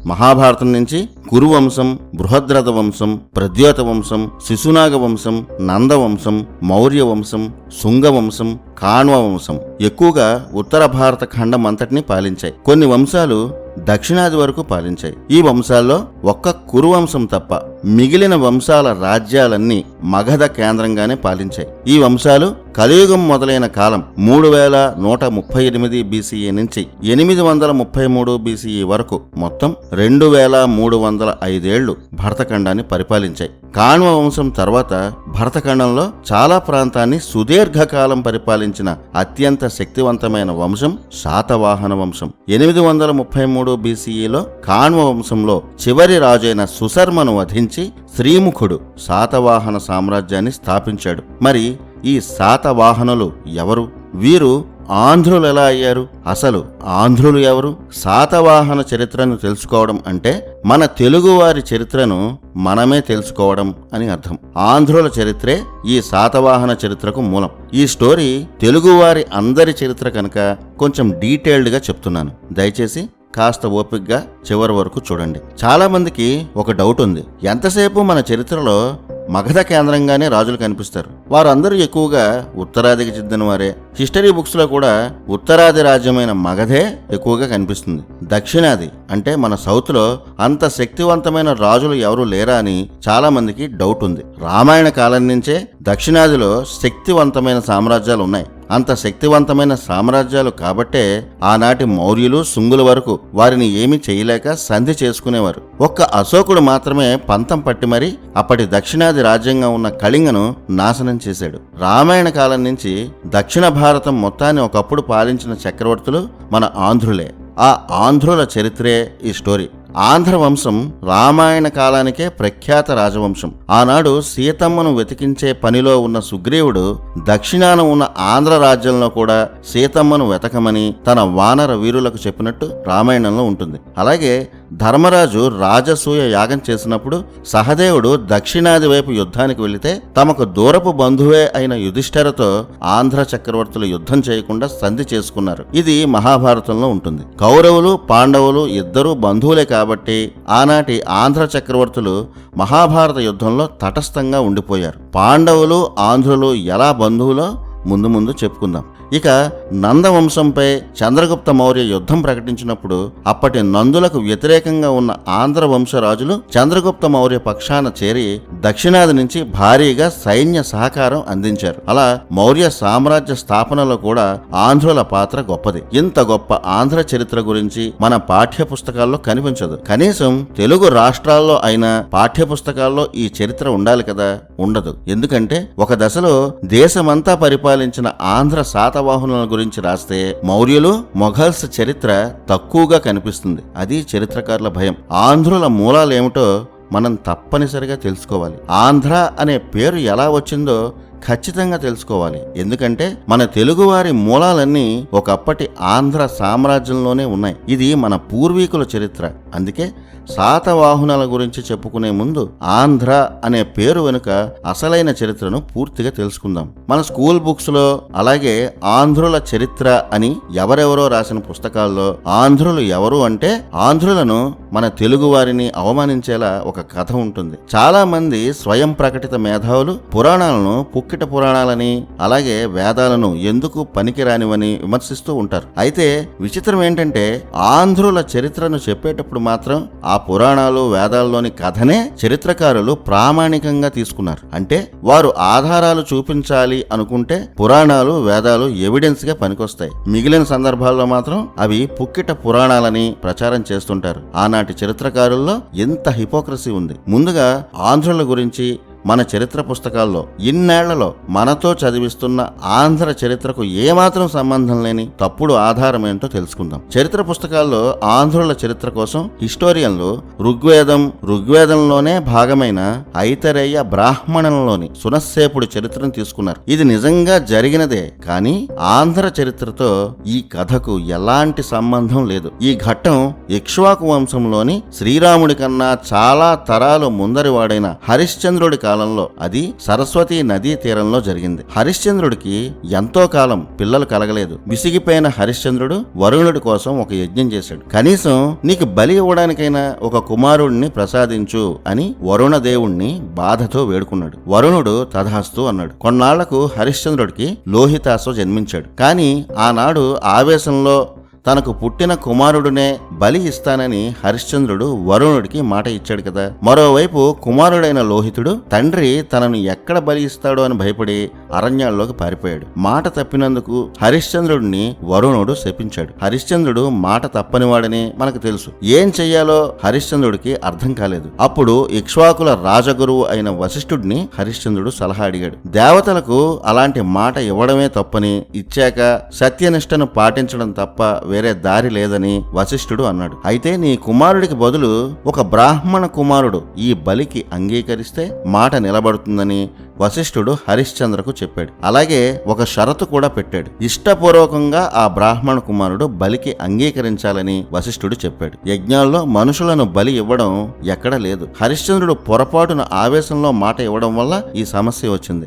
మహాభారతం నుంచి కురువంశం, బృహద్రథ వంశం, ప్రద్యోత వంశం, శిశునాగ వంశం, నందవంశం, మౌర్య వంశం, శుంగవంశం, కాణ్వ వంశం ఎక్కువగా ఉత్తర భారత ఖండం అంతటినీ పాలించాయి. కొన్ని వంశాలు దక్షిణాది వరకు పాలించాయి. ఈ వంశాల్లో ఒక్క కురువంశం తప్ప మిగిలిన వంశాల రాజ్యాలన్నీ మగధ కేంద్రంగానే పాలించాయి. ఈ వంశాలు కలియుగం మొదలైన కాలం 3138 BCE నుంచి 833 BCE వరకు మొత్తం 2305 ఏళ్లు భరతఖండాన్ని పరిపాలించాయి. కాణ్వ వంశం తర్వాత భరతఖండంలో చాలా ప్రాంతాన్ని సుదీర్ఘకాలం పరిపాలించిన అత్యంత శక్తివంతమైన వంశం శాతవాహన వంశం. 833 BCEలో కాణ్వ వంశంలో చివరి రాజైన సుశర్మను వధించి శ్రీముఖుడు శాతవాహన సామ్రాజ్యాన్ని స్థాపించాడు. మరి ఈ శాతవాహనులు ఎవరు? వీరు ఆంధ్రులు ఎలా అయ్యారు? అసలు ఆంధ్రులు ఎవరు? శాతవాహన చరిత్రను తెలుసుకోవడం అంటే మన తెలుగువారి చరిత్రను మనమే తెలుసుకోవడం అని అర్థం. ఆంధ్రుల చరిత్రే ఈ శాతవాహన చరిత్రకు మూలం. ఈ స్టోరీ తెలుగువారి అందరి చరిత్ర కనుక కొంచెం డీటెయిల్డ్గా చెప్తున్నాను. దయచేసి కాస్త ఓపికగా చివరి వరకు చూడండి. చాలా మందికి ఒక డౌట్ ఉంది. ఎంతసేపు మన చరిత్రలో మగధ కేంద్రంగానే రాజులు కనిపిస్తారు. వారందరూ ఎక్కువగా ఉత్తరాదికి చెందిన వారే. హిస్టరీ బుక్స్ లో కూడా ఉత్తరాది రాజ్యమైన మగధే ఎక్కువగా కనిపిస్తుంది. దక్షిణాది అంటే మన సౌత్ లో అంత శక్తివంతమైన రాజులు ఎవరు లేరా అని చాలా మందికి డౌట్ ఉంది. రామాయణ కాలం నుంచే దక్షిణాదిలో శక్తివంతమైన సామ్రాజ్యాలు ఉన్నాయి. అంత శక్తివంతమైన సామ్రాజ్యాలు కాబట్టే ఆనాటి మౌర్యులు, శుంగుల వరకు వారిని ఏమీ చేయలేక సంధి చేసుకునేవారు. ఒక్క అశోకుడు మాత్రమే పంతం పట్టి మరీ అప్పటి దక్షిణాది రాజ్యంగా ఉన్న కళింగను నాశనం చేశాడు. రామాయణ కాలం నుంచి దక్షిణ భారతం మొత్తాన్ని ఒకప్పుడు పాలించిన చక్రవర్తులు మన ఆంధ్రులే. ఆ ఆంధ్రుల చరిత్రే ఈ స్టోరీ. ఆంధ్ర వంశం రామాయణ కాలానికే ప్రఖ్యాత రాజవంశం. ఆనాడు సీతమ్మను వెతికించే పనిలో ఉన్న సుగ్రీవుడు దక్షిణాన ఉన్న ఆంధ్ర రాజ్యంలో కూడా సీతమ్మను వెతకమని తన వానర వీరులకు చెప్పినట్టు రామాయణంలో ఉంటుంది. అలాగే ధర్మరాజు రాజసూయ యాగం చేసినప్పుడు సహదేవుడు దక్షిణాది వైపు యుద్ధానికి వెళితే తమకు దూరపు బంధువే అయిన యుధిష్ఠిరతో ఆంధ్ర చక్రవర్తులు యుద్ధం చేయకుండా సంధి చేసుకున్నారు. ఇది మహాభారతంలో ఉంటుంది. కౌరవులు, పాండవులు ఇద్దరూ బంధువులే కాబట్టి ఆనాటి ఆంధ్ర చక్రవర్తులు మహాభారత యుద్ధంలో తటస్థంగా ఉండిపోయారు. పాండవులు, ఆంధ్రులు ఎలా బంధువులో ముందు ముందు చెప్పుకుందాం. ఇక నందవంశంపై చంద్రగుప్త మౌర్య యుద్ధం ప్రకటించినప్పుడు అప్పటి నందులకు వ్యతిరేకంగా ఉన్న ఆంధ్ర వంశరాజులు చంద్రగుప్త మౌర్య పక్షాన చేరి దక్షిణాది నుంచి భారీగా సైన్య సహకారం అందించారు. అలా మౌర్య సామ్రాజ్య స్థాపనలో కూడా ఆంధ్రుల పాత్ర గొప్పది. ఇంత గొప్ప ఆంధ్ర చరిత్ర గురించి మన పాఠ్య పుస్తకాల్లో కనిపించదు. కనీసం తెలుగు రాష్ట్రాల్లో అయినా పాఠ్య పుస్తకాల్లో ఈ చరిత్ర ఉండాలి కదా? ఉండదు. ఎందుకంటే ఒక దశలో దేశమంతా పరిపాలించిన ఆంధ్ర శాతవాహనుల గురించి రాస్తే మౌర్యులు, మొఘల్స్ చరిత్ర తక్కువగా కనిపిస్తుంది. అది చరిత్రకారుల భయం. ఆంధ్రుల మూలాలేమిటో మనం తప్పనిసరిగా తెలుసుకోవాలి. ఆంధ్ర అనే పేరు ఎలా వచ్చిందో ఖచ్చితంగా తెలుసుకోవాలి. ఎందుకంటే మన తెలుగువారి మూలాలన్నీ ఒకప్పటి ఆంధ్ర సామ్రాజ్యంలోనే ఉన్నాయి. ఇది మన పూర్వీకుల చరిత్ర. అందుకే శాతవాహనుల గురించి చెప్పుకునే ముందు ఆంధ్ర అనే పేరు వెనుక అసలైన చరిత్రను పూర్తిగా తెలుసుకుందాం. మన స్కూల్ బుక్స్ లో అలాగే ఆంధ్రుల చరిత్ర అని ఎవరెవరో రాసిన పుస్తకాల్లో ఆంధ్రులు ఎవరు అంటే ఆంధ్రులను మన తెలుగు వారిని అవమానించేలా ఒక కథ ఉంటుంది. చాలా మంది స్వయం ప్రకటిత మేధావులు పురాణాలను పుక్కిట పురాణాలని అలాగే వేదాలను ఎందుకు పనికిరానివని విమర్శిస్తూ ఉంటారు. అయితే విచిత్రం ఏంటంటే ఆంధ్రుల చరిత్రను చెప్పేటప్పుడు మాత్రం ఆ పురాణాలు, వేదాల్లోని కథనే చరిత్రకారులు ప్రామాణికంగా తీసుకున్నారు. అంటే వారు ఆధారాలు చూపించాలి అనుకుంటే పురాణాలు, వేదాలు ఎవిడెన్స్ గా పనికొస్తాయి. మిగిలిన సందర్భాల్లో మాత్రం అవి పుక్కిట పురాణాలని ప్రచారం చేస్తుంటారు. ఆనాటి చరిత్రకారుల్లో ఎంత హిపోక్రసీ ఉంది. ముందుగా ఆంధ్రుల గురించి మన చరిత్ర పుస్తకాల్లో ఇన్నేళ్లలో మనతో చదివిస్తున్న ఆంధ్ర చరిత్రకు ఏమాత్రం సంబంధం లేని తప్పుడు ఆధారం ఏంటో తెలుసుకుందాం. చరిత్ర పుస్తకాల్లో ఆంధ్రుల చరిత్ర కోసం హిస్టోరియన్లు ఋగ్వేదంలోనే భాగమైన ఐతరేయ బ్రాహ్మణంలోని సునస్సేపుడి చరిత్రను తీసుకున్నారు. ఇది నిజంగా జరిగినదే, కానీ ఆంధ్ర చరిత్రతో ఈ కథకు ఎలాంటి సంబంధం లేదు. ఈ ఘట్టం ఇక్ష్వాకు వంశంలోని శ్రీరాముడి కన్నా చాలా తరాలు ముందరివాడైన హరిశ్చంద్రుడి కాలంలో, అది సరస్వతీ నదీ తీరంలో జరిగింది. హరిశ్చంద్రుడికి ఎంతో కాలం పిల్లలు కలగలేదు. విసిగిపోయిన హరిశ్చంద్రుడు వరుణుడి కోసం ఒక యజ్ఞం చేశాడు. కనీసం నీకు బలి ఇవ్వడానికైనా ఒక కుమారుడిని ప్రసాదించు అని వరుణ దేవుణ్ణి బాధతో వేడుకున్నాడు. వరుణుడు తథాస్తు అన్నాడు. కొన్నాళ్లకు హరిశ్చంద్రుడికి లోహితాశ్వ జన్మించాడు. కానీ ఆనాడు ఆవేశంలో తనకు పుట్టిన కుమారుడునే బలి ఇస్తానని హరిశ్చంద్రుడు వరుణుడికి మాట ఇచ్చాడు కదా. మరోవైపు కుమారుడైన లోహితుడు తండ్రి తనను ఎక్కడ బలి ఇస్తాడో అని భయపడి అరణ్యాల్లోకి పారిపోయాడు. మాట తప్పినందుకు హరిశ్చంద్రుడిని వరుణుడు శపించాడు. హరిశ్చంద్రుడు మాట తప్పనివాడని మనకు తెలుసు. ఏం చెయ్యాలో హరిశ్చంద్రుడికి అర్థం కాలేదు. అప్పుడు ఇక్ష్వాకుల రాజగురువు అయిన వశిష్ఠుడిని హరిశ్చంద్రుడు సలహా అడిగాడు. దేవతలకు అలాంటి మాట ఇవ్వడమే తప్పని, ఇచ్చాక సత్యనిష్టను పాటించడం తప్ప వేరే దారి లేదని వశిష్ఠుడు అన్నాడు. అయితే నీ కుమారుడికి బదులు ఒక బ్రాహ్మణ కుమారుడు ఈ బలికి అంగీకరిస్తే మాట నిలబడుతుందని వశిష్ఠుడు హరిశ్చంద్రకు చెప్పాడు. అలాగే ఒక షరతు కూడా పెట్టాడు. ఇష్టపూర్వకంగా ఆ బ్రాహ్మణ కుమారుడు బలికి అంగీకరించాలని వశిష్ఠుడు చెప్పాడు. యజ్ఞాల్లో మనుషులను బలి ఇవ్వడం ఎక్కడా లేదు. హరిశ్చంద్రుడు పొరపాటున ఆవేశంలో మాట ఇవ్వడం వల్ల ఈ సమస్య వచ్చింది.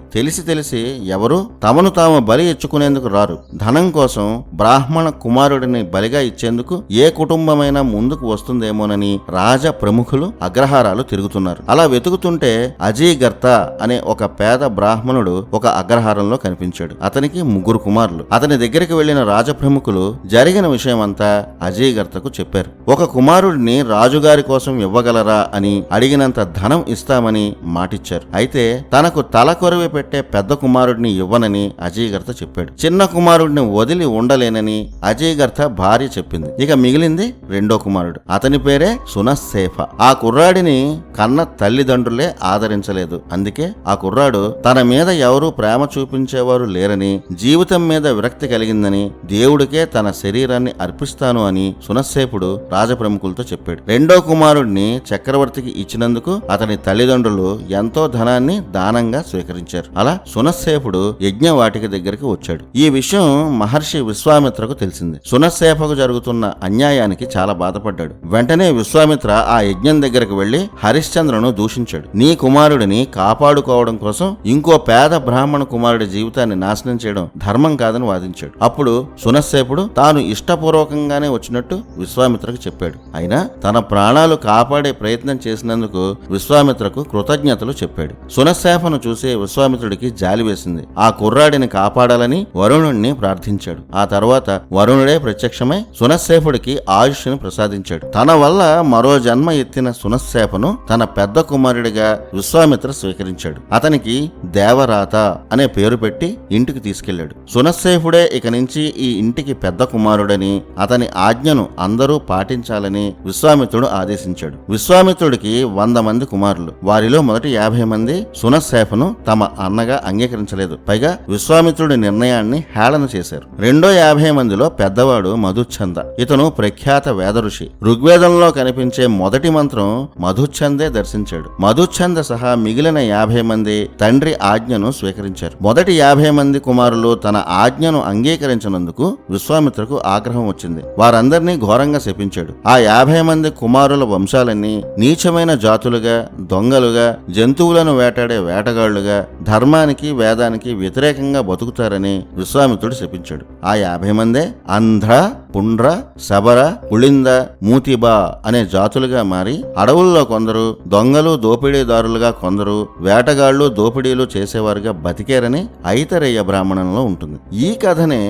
తెలిసి ఎవరు తమను తాము బలి ఇచ్చుకునేందుకు రారు. ధనం కోసం బ్రాహ్మణ కుమారుడిని బలిగా ఇచ్చేందుకు ఏ కుటుంబమైనా ముందుకు వస్తుందేమోనని రాజ ప్రముఖులు అగ్రహారాలు తిరుగుతున్నారు. అలా వెతుకుతుంటే అజీగర్త అనే ఒక పేద బ్రాహ్మణుడు ఒక అగ్రహారంలో కనిపించాడు. అతనికి 3 కుమారులు. అతని దగ్గరికి వెళ్లిన రాజప్రముఖులు జరిగిన విషయమంతా అజీగర్తకు చెప్పారు. ఒక కుమారుడిని రాజుగారి కోసం ఇవ్వగలరా అని అడిగినంత ధనం ఇస్తామని మాటిచ్చారు. అయితే తనకు తల కొరివి పెట్టే పెద్ద కుమారుడిని ఇవ్వనని అజీగర్త చెప్పాడు. చిన్న కుమారుడిని వదిలి ఉండలేనని అజీగర్త భార్య చెప్పింది. ఇక మిగిలింది 2వ కుమారుడు. అతని పేరే సునస్సేఫ. ఆ కుర్రాడిని కన్న తల్లిదండ్రులే ఆదరించలేదు. అందుకే ఆ కుర్రాడు తన మీద ఎవరూ ప్రేమ చూపించేవారు లేరని, జీవితం మీద విరక్తి కలిగిందని, దేవుడికే తన శరీరాన్ని అర్పిస్తాను అని సునస్సేపుడు రాజప్రముఖులతో చెప్పాడు. 2వ కుమారుడిని చక్రవర్తికి ఇచ్చినందుకు అతని తల్లిదండ్రులు ఎంతో ధనాన్ని దానంగా స్వీకరించారు. అలా సునస్సేపుడు యజ్ఞవాటిక దగ్గరికి వచ్చాడు. ఈ విషయం మహర్షి విశ్వామిత్రకు తెలిసింది. సునస్సేపకు జరుగుతున్న అన్యాయానికి చాలా బాధపడ్డాడు. వెంటనే విశ్వామిత్ర ఆ యజ్ఞం దగ్గరకు వెళ్లి హరిశ్చంద్రను దూషించాడు. నీ కుమారుడిని కాపాడుకోవడం కోసం ఇంకో పేద బ్రాహ్మణ కుమారుడి జీవితాన్ని నాశనం చేయడం ధర్మం కాదని వాదించాడు. అప్పుడు సునస్సేపుడు తాను ఇష్టపూర్వకంగానే వచ్చినట్టు విశ్వామిత్రకు చెప్పాడు. అయినా తన ప్రాణాలు కాపాడే ప్రయత్నం చేసినందుకు విశ్వామిత్రకు కృతజ్ఞతలు చెప్పాడు. సునస్సేపను చూసి విశ్వామిత్రుడికి జాలి వేసింది. ఆ కుర్రాడిని కాపాడాలని వరుణుణ్ణి ప్రార్థించాడు. ఆ తర్వాత వరుణుడే ప్రత్యక్షమై సునస్సేపుడికి ఆయుష్ను ప్రసాదించాడు. తన వల్ల మరో జన్మ ఎత్తిన సునస్సేపను తన పెద్ద కుమారుడిగా విశ్వామిత్ర స్వీకరించాడు. అతనికి దేవరాత అనే పేరు పెట్టి ఇంటికి తీసుకెళ్లాడు. సునస్సేపుడే ఇక నుంచి ఈ ఇంటికి పెద్ద కుమారుడని, అతని ఆజ్ఞను అందరూ పాటించాలని విశ్వామిత్రుడు ఆదేశించాడు. విశ్వామిత్రుడికి 100 మంది కుమారులు. వారిలో మొదటి 50 మంది సునస్సేపను తమ అన్నగా అంగీకరించలేదు. పైగా విశ్వామిత్రుడి నిర్ణయాన్ని హేళన చేశారు. రెండో 50 మందిలో పెద్దవాడు మధుచ్ఛంద. ఇతను ప్రఖ్యాత వేద ఋషి. ఋగ్వేదంలో కనిపించే మొదటి మంత్రం మధుచ్ఛందే దర్శించాడు. మధుచ్ఛంద సహా మిగిలిన 50 మంది తండ్రి ఆజ్ఞను స్వీకరించారు. మొదటి 50 మంది కుమారులు తన ఆజ్ఞను అంగీకరించినందుకు విశ్వామిత్రకు ఆగ్రహం వచ్చింది. వారందరినీ ఘోరంగా శపించాడు. ఆ 50 మంది కుమారుల వంశాలన్నీ నీచమైన జాతులుగా, దొంగలుగా, జంతువులను వేటాడే వేటగాళ్లుగా, ధర్మానికి వేదానికి వ్యతిరేకంగా బతుకుతారని విశ్వామిత్రుడు శపించాడు. ఆ 50 మందే అంధ్ర, పుండ్ర, శబర, పుళింద, మూతిబా అనే జాతులుగా మారి అడవుల్లో కొందరు దొంగలు, దోపిడీదారులుగా కొందరు వేటగాళ్లు, దోపిడీలు చేసేవారుగా బతికేరని ఐతరేయ బ్రాహ్మణంలో ఉంటుంది. ఈ కథనే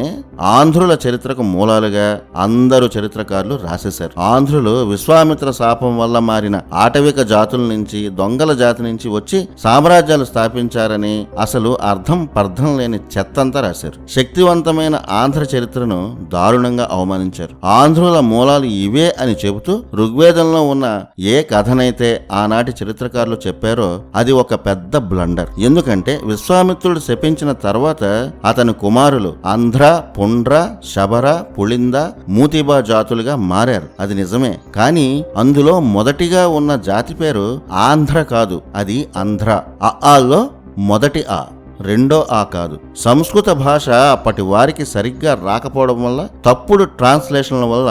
ఆంధ్రుల చరిత్రకు మూలాలుగా అందరూ చరిత్రకారులు రాసేశారు. ఆంధ్రులు విశ్వామిత్ర శాపం వల్ల మారిన ఆటవిక జాతుల నుంచి, దొంగల జాతి నుంచి వచ్చి సామ్రాజ్యాలు స్థాపించారని అసలు అర్థం పర్థం లేని చెత్తంతా రాశారు. శక్తివంతమైన ఆంధ్ర చరిత్రను దారుణంగా అవమానించారు. ఆంధ్రుల మూలాలు ఇవే అని చెబుతూ ఋగ్వేదంలో ఉన్న ఏ కథనైతే ఆనాటి చరిత్రకారులు చెప్పారో అది ఒక పెద్ద బ్లండర్. ఎందుకంటే విశ్వామిత్రుడు శపించిన తర్వాత అతని కుమారులు ఆంధ్ర, పుండ్ర, శబర, పుళింద, మూతిబా జాతులుగా మారారు. అది నిజమే. కానీ అందులో మొదటిగా ఉన్న జాతి పేరు ఆంధ్ర కాదు, అది ఆంధ్ర. ఆలో మొదటి ఆ. రెండో ఆ కాదు. సంస్కృత భాష అప్పటి వారికి సరిగ్గా రాకపోవడం వల్ల, తప్పుడు ట్రాన్స్లేషన్ల వల్ల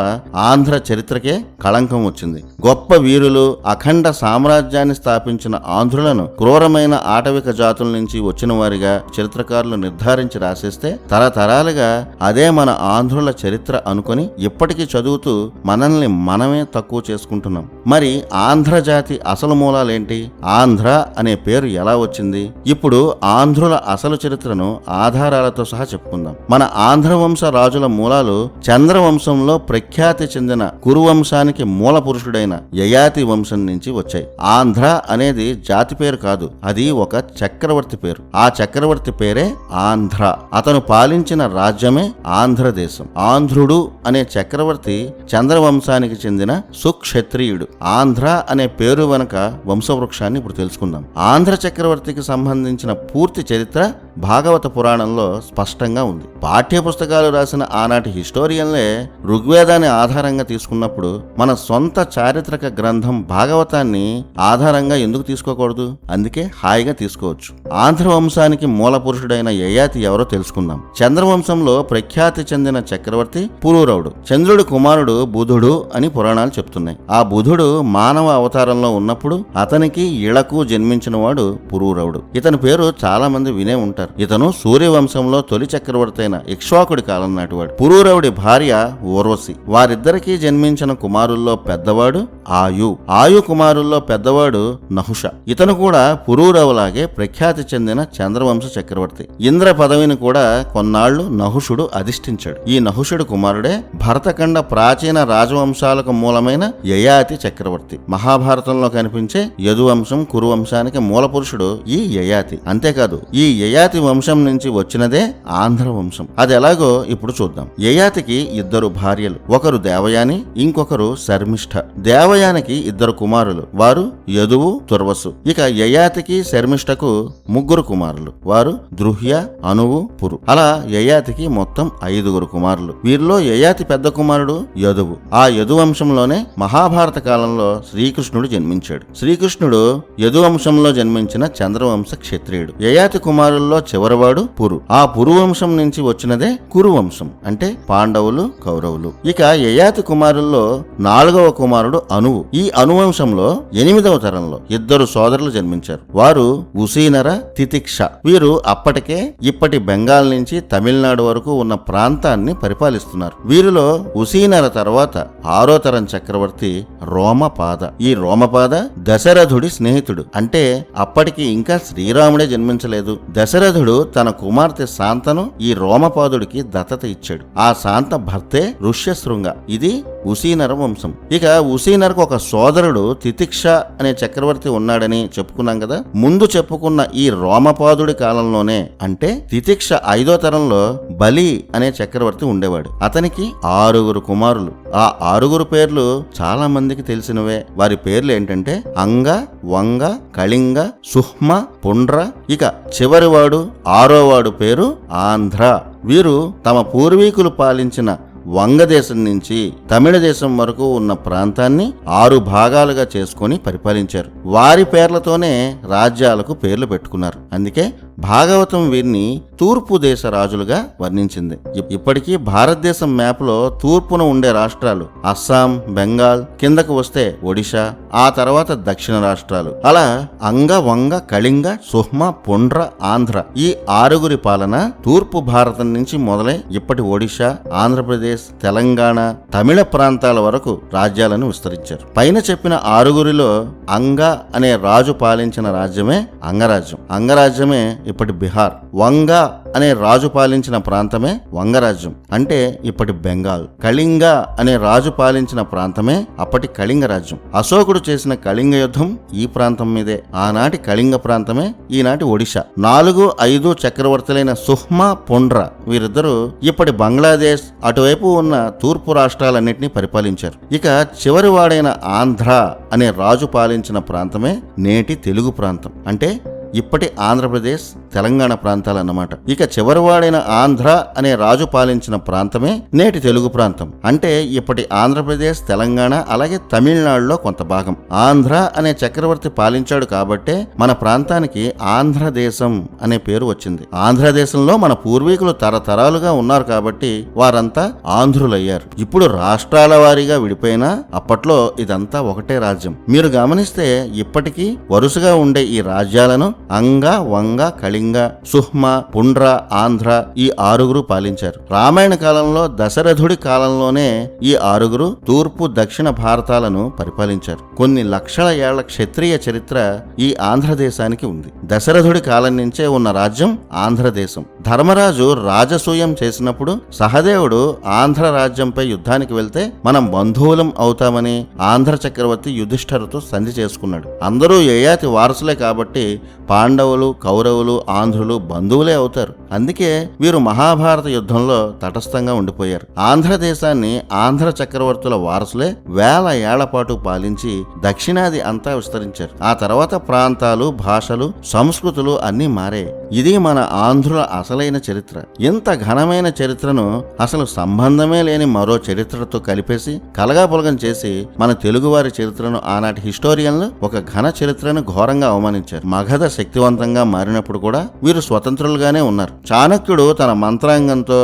ఆంధ్ర చరిత్రకే కళంకం వచ్చింది. గొప్ప వీరులు, అఖండ సామ్రాజ్యాన్ని స్థాపించిన ఆంధ్రులను క్రూరమైన ఆటవిక జాతుల నుంచి వచ్చిన వారిగా చరిత్రకారులు నిర్ధారించి రాసేస్తే తరతరాలుగా అదే మన ఆంధ్రుల చరిత్ర అనుకొని ఇప్పటికీ చదువుతూ మనల్ని మనమే తక్కువ చేసుకుంటున్నాం. మరి ఆంధ్ర జాతి అసలు మూలాలేంటి? ఆంధ్ర అనే పేరు ఎలా వచ్చింది? ఇప్పుడు ఆంధ్రుల అసలు చరిత్రను ఆధారాలతో సహా చెప్పుకుందాం. మన ఆంధ్ర వంశ రాజుల మూలాలు చంద్రవంశంలో ప్రఖ్యాతి చెందిన కురువంశానికి మూల పురుషుడైన యయాతి వంశం నుంచి వచ్చాయి. ఆంధ్ర అనేది జాతి పేరు కాదు, అది ఒక చక్రవర్తి పేరు. ఆ చక్రవర్తి పేరే ఆంధ్ర. అతను పాలించిన రాజ్యమే ఆంధ్రదేశం. ఆంధ్రుడు అనే చక్రవర్తి చంద్రవంశానికి చెందిన సుక్షత్రియుడు. ఆంధ్ర అనే పేరు వెనక వంశవృక్షాన్ని ఇప్పుడు తెలుసుకుందాం. ఆంధ్ర చక్రవర్తికి సంబంధించిన పూర్తి చరిత్ర భాగవత పురాణంలో స్పష్టంగా ఉంది. పాఠ్య పుస్తకాలు రాసిన ఆనాటి హిస్టోరియన్లే ఋగ్వేదాన్ని ఆధారంగా తీసుకున్నప్పుడు మన సొంత చారిత్రక గ్రంథం భాగవతాన్ని ఆధారంగా ఎందుకు తీసుకోకూడదు? అందుకే హాయిగా తీసుకోవచ్చు. ఆంధ్ర వంశానికి మూల పురుషుడైన యయాతి ఎవరో తెలుసుకుందాం. చంద్రవంశంలో ప్రఖ్యాతి చెందిన చక్రవర్తి పురూరవుడు. చంద్రుడి కుమారుడు బుధుడు అని పురాణాలు చెప్తున్నాయి. ఆ బుధుడు మానవ అవతారంలో ఉన్నప్పుడు అతనికి ఇళకు జన్మించిన వాడు పురూరవుడు. ఇతని పేరు చాలా మంది వినే ఉంటారు. ఇతను సూర్యవంశంలో తొలి చక్రవర్తి అయిన ఇక్ష్వాకుడి కాలం నాటివాడు. పురూరవుడి భార్య ఊర్వశి. వారిద్దరికీ జన్మించిన కుమారుల్లో పెద్దవాడు ఆయు. ఆయు కుమారుల్లో పెద్దవాడు నహుష. ఇతను కూడా పురూరవులాగే ప్రఖ్యాతి చెందిన చంద్రవంశ చక్రవర్తి. ఇంద్ర పదవిని కూడా కొన్నాళ్లు నహుషుడు అధిష్ఠించాడు. ఈ నహుషుడు కుమారుడే భరతఖండ ప్రాచీన రాజవంశాలకు మూలమైన యయాతి చక్రవర్తి. మహాభారతంలో కనిపించే యదువంశం, కురువంశానికి మూల పురుషుడు ఈ యయాతి. అంతేకాదు, ఈ యయాతి వంశం నుంచి వచ్చినదే ఆంధ్ర వంశం. అది ఎలాగో ఇప్పుడు చూద్దాం. యయాతికి ఇద్దరు భార్యలు. ఒకరు దేవయాని, ఇంకొకరు శర్మిష్ఠ. దేవయానికి ఇద్దరు కుమారులు. వారు యదువు, తుర్వసు. ఇక యయాతికి శర్మిష్ఠకు ముగ్గురు కుమారులు. వారు ద్రుహ్య, అనువు, పురు. అలా యయాతికి మొత్తం 5 కుమారులు. వీరిలో యయాతి పెద్ద కుమారుడు యదువు. ఆ యదువంశంలోనే మహాభారత కాలంలో శ్రీకృష్ణుడు జన్మించాడు. శ్రీకృష్ణుడు యదువంశంలో జన్మించిన చంద్రవంశ క్షత్రియుడు. యయాతి కుమారుల్లో చివరివాడు పురు. ఆ పురువంశం నుంచి వచ్చినదే కురువంశం, అంటే పాండవులు, కౌరవులు. ఇక యయాతి కుమారుల్లో 4వ కుమారుడు అనువు. ఈ అనువంశంలో 8వ తరంలో 2 సోదరులు జన్మించారు. వారు ఉసీనర, తితిక్ష. వీరు అప్పటికే ఇప్పటి బెంగాల్ నుంచి తమిళనాడు వరకు ఉన్న ప్రాంతాన్ని పరిపాలిస్తున్నారు. వీరిలో ఉసీనర తర్వాత 6వ తరం చక్రవర్తి రోమపాద. ఈ రోమపాద దశరథుడి స్నేహితుడు. అంటే అప్పటికి ఇంకా శ్రీరాముడే జన్మించలేదు. దశరథుడు తన కుమార్తె శాంతను ఈ రోమపాదుడికి దత్తత ఇచ్చాడు. ఆ శాంత భర్తే ఋష్యశృంగ. ఇది ఉసీనర వంశం. ఇక ఉసీనరకు ఒక సోదరుడు తితిక్ష అనే చక్రవర్తి ఉన్నాడని చెప్పుకున్నాం కదా. ముందు చెప్పుకున్న ఈ రోమపాదుడి కాలంలోనే, అంటే తితిక్ష 5వ తరంలో బలి అనే చక్రవర్తి ఉండేవాడు. అతనికి 6 కుమారులు. ఆ 6 పేర్లు చాలా మందికి తెలిసినవే. వారి పేర్లు ఏంటంటే అంగ, వంగ, కళింగ, సుహ్మ, పుండ్ర. ఇక చివరివాడు 6వవాడు పేరు ఆంధ్ర. వీరు తమ పూర్వీకులు పాలించిన వంగదేశం నుంచి తమిళ దేశం వరకు ఉన్న ప్రాంతాన్ని 6 భాగాలుగా చేసుకొని పరిపాలించారు. వారి పేర్లతోనే రాజ్యాలకు పేర్లు పెట్టుకున్నారు. అందుకే భాగవతం వీరిని తూర్పు దేశ రాజులుగా వర్ణించింది. ఇప్పటికీ భారతదేశం మ్యాప్లో తూర్పున ఉండే రాష్ట్రాలు అస్సాం, బెంగాల్, కిందకు వస్తే ఒడిషా, ఆ తర్వాత దక్షిణ రాష్ట్రాలు. అలా అంగ, వంగ, కళింగ, సుహ్మ, పుండ్ర, ఆంధ్ర ఈ 6 పాలన తూర్పు భారతం నుంచి మొదలై ఇప్పటి ఒడిషా, ఆంధ్రప్రదేశ్, తెలంగాణ, తమిళ ప్రాంతాల వరకు రాజ్యాలను విస్తరించారు. పైన చెప్పిన 6లో అంగ అనే రాజు పాలించిన రాజ్యమే అంగరాజ్యం. అంగరాజ్యమే ఇప్పటి బిహార్. వంగ అనే రాజు పాలించిన ప్రాంతమే వంగరాజ్యం, అంటే ఇప్పటి బెంగాల్. కళింగ అనే రాజు పాలించిన ప్రాంతమే అప్పటి కళింగ రాజ్యం. అశోకుడు చేసిన కళింగ యుద్ధం ఈ ప్రాంతం మీదే. ఆనాటి కళింగ ప్రాంతమే ఈనాటి ఒడిషా. 4, 5 చక్రవర్తులైన సుహ్మ, పుండ్ర వీరిద్దరూ ఇప్పటి బంగ్లాదేశ్, అటువైపు ఉన్న తూర్పు రాష్ట్రాలన్నింటినీ పరిపాలించారు. ఇక చివరి వాడైన ఆంధ్ర అనే రాజు పాలించిన ప్రాంతమే నేటి తెలుగు ప్రాంతం. అంటే ఇప్పటి ఆంధ్రప్రదేశ్, తెలంగాణ ప్రాంతాలన్నమాట. ఇక చివరివాడైన ఆంధ్ర అనే రాజు పాలించిన ప్రాంతమే నేటి తెలుగు ప్రాంతం. అంటే ఇప్పటి ఆంధ్రప్రదేశ్, తెలంగాణ అలాగే తమిళనాడులో కొంత భాగం. ఆంధ్ర అనే చక్రవర్తి పాలించాడు కాబట్టే మన ప్రాంతానికి ఆంధ్రదేశం అనే పేరు వచ్చింది. ఆంధ్రదేశంలో మన పూర్వీకులు తరతరాలుగా ఉన్నారు కాబట్టి వారంతా ఆంధ్రులయ్యారు. ఇప్పుడు రాష్ట్రాల వారీగా విడిపోయినా అప్పట్లో ఇదంతా ఒకటే రాజ్యం. మీరు గమనిస్తే ఇప్పటికీ వరుసగా ఉండే ఈ రాజ్యాలను అంగ, వంగ, కళింగ, సుహ్మ, పుండ్ర, ఆంధ్ర ఈ ఆరుగురు పాలించారు. రామాయణ కాలంలో దశరథుడి కాలంలోనే ఈ ఆరుగురు తూర్పు, దక్షిణ భారతాలను పరిపాలించారు. కొన్ని లక్షల ఏళ్ల క్షత్రియ చరిత్ర ఈ ఆంధ్రదేశానికి ఉంది. దశరథుడి కాలం నుంచే ఉన్న రాజ్యం ఆంధ్రదేశం. ధర్మరాజు రాజసూయం చేసినప్పుడు సహదేవుడు ఆంధ్ర రాజ్యంపై యుద్ధానికి వెళ్తే మనం బంధువులం అవుతామని ఆంధ్ర చక్రవర్తి యుధిష్ఠిరుతో సంధి చేసుకున్నాడు. అందరూ యయాతి వారసులే కాబట్టి పాండవులు, కౌరవులు, ఆంధ్రులు బంధువులే అవుతారు. అందుకే వీరు మహాభారత యుద్ధంలో తటస్థంగా ఉండిపోయారు. ఆంధ్రదేశాన్ని ఆంధ్ర చక్రవర్తుల వారసులే వేల ఏళ్ల పాటు పాలించి దక్షిణాది అంతా విస్తరించారు. ఆ తర్వాత ప్రాంతాలు, భాషలు, సంస్కృతులు అన్నీ మారాయి. ఇది మన ఆంధ్రుల అసలైన చరిత్ర. ఇంత ఘనమైన చరిత్రను అసలు సంబంధమే లేని మరో చరిత్రతో కలిపేసి కలగాపులగం చేసి మన తెలుగువారి చరిత్రను ఆనాటి హిస్టోరియన్లు ఒక ఘన చరిత్రను ఘోరంగా అవమానించారు. మగధ శక్తివంతంగా మారినప్పుడు కూడా వీరు స్వతంత్రులుగానే ఉన్నారు. చాణక్యుడు తన మంత్రాంగంతో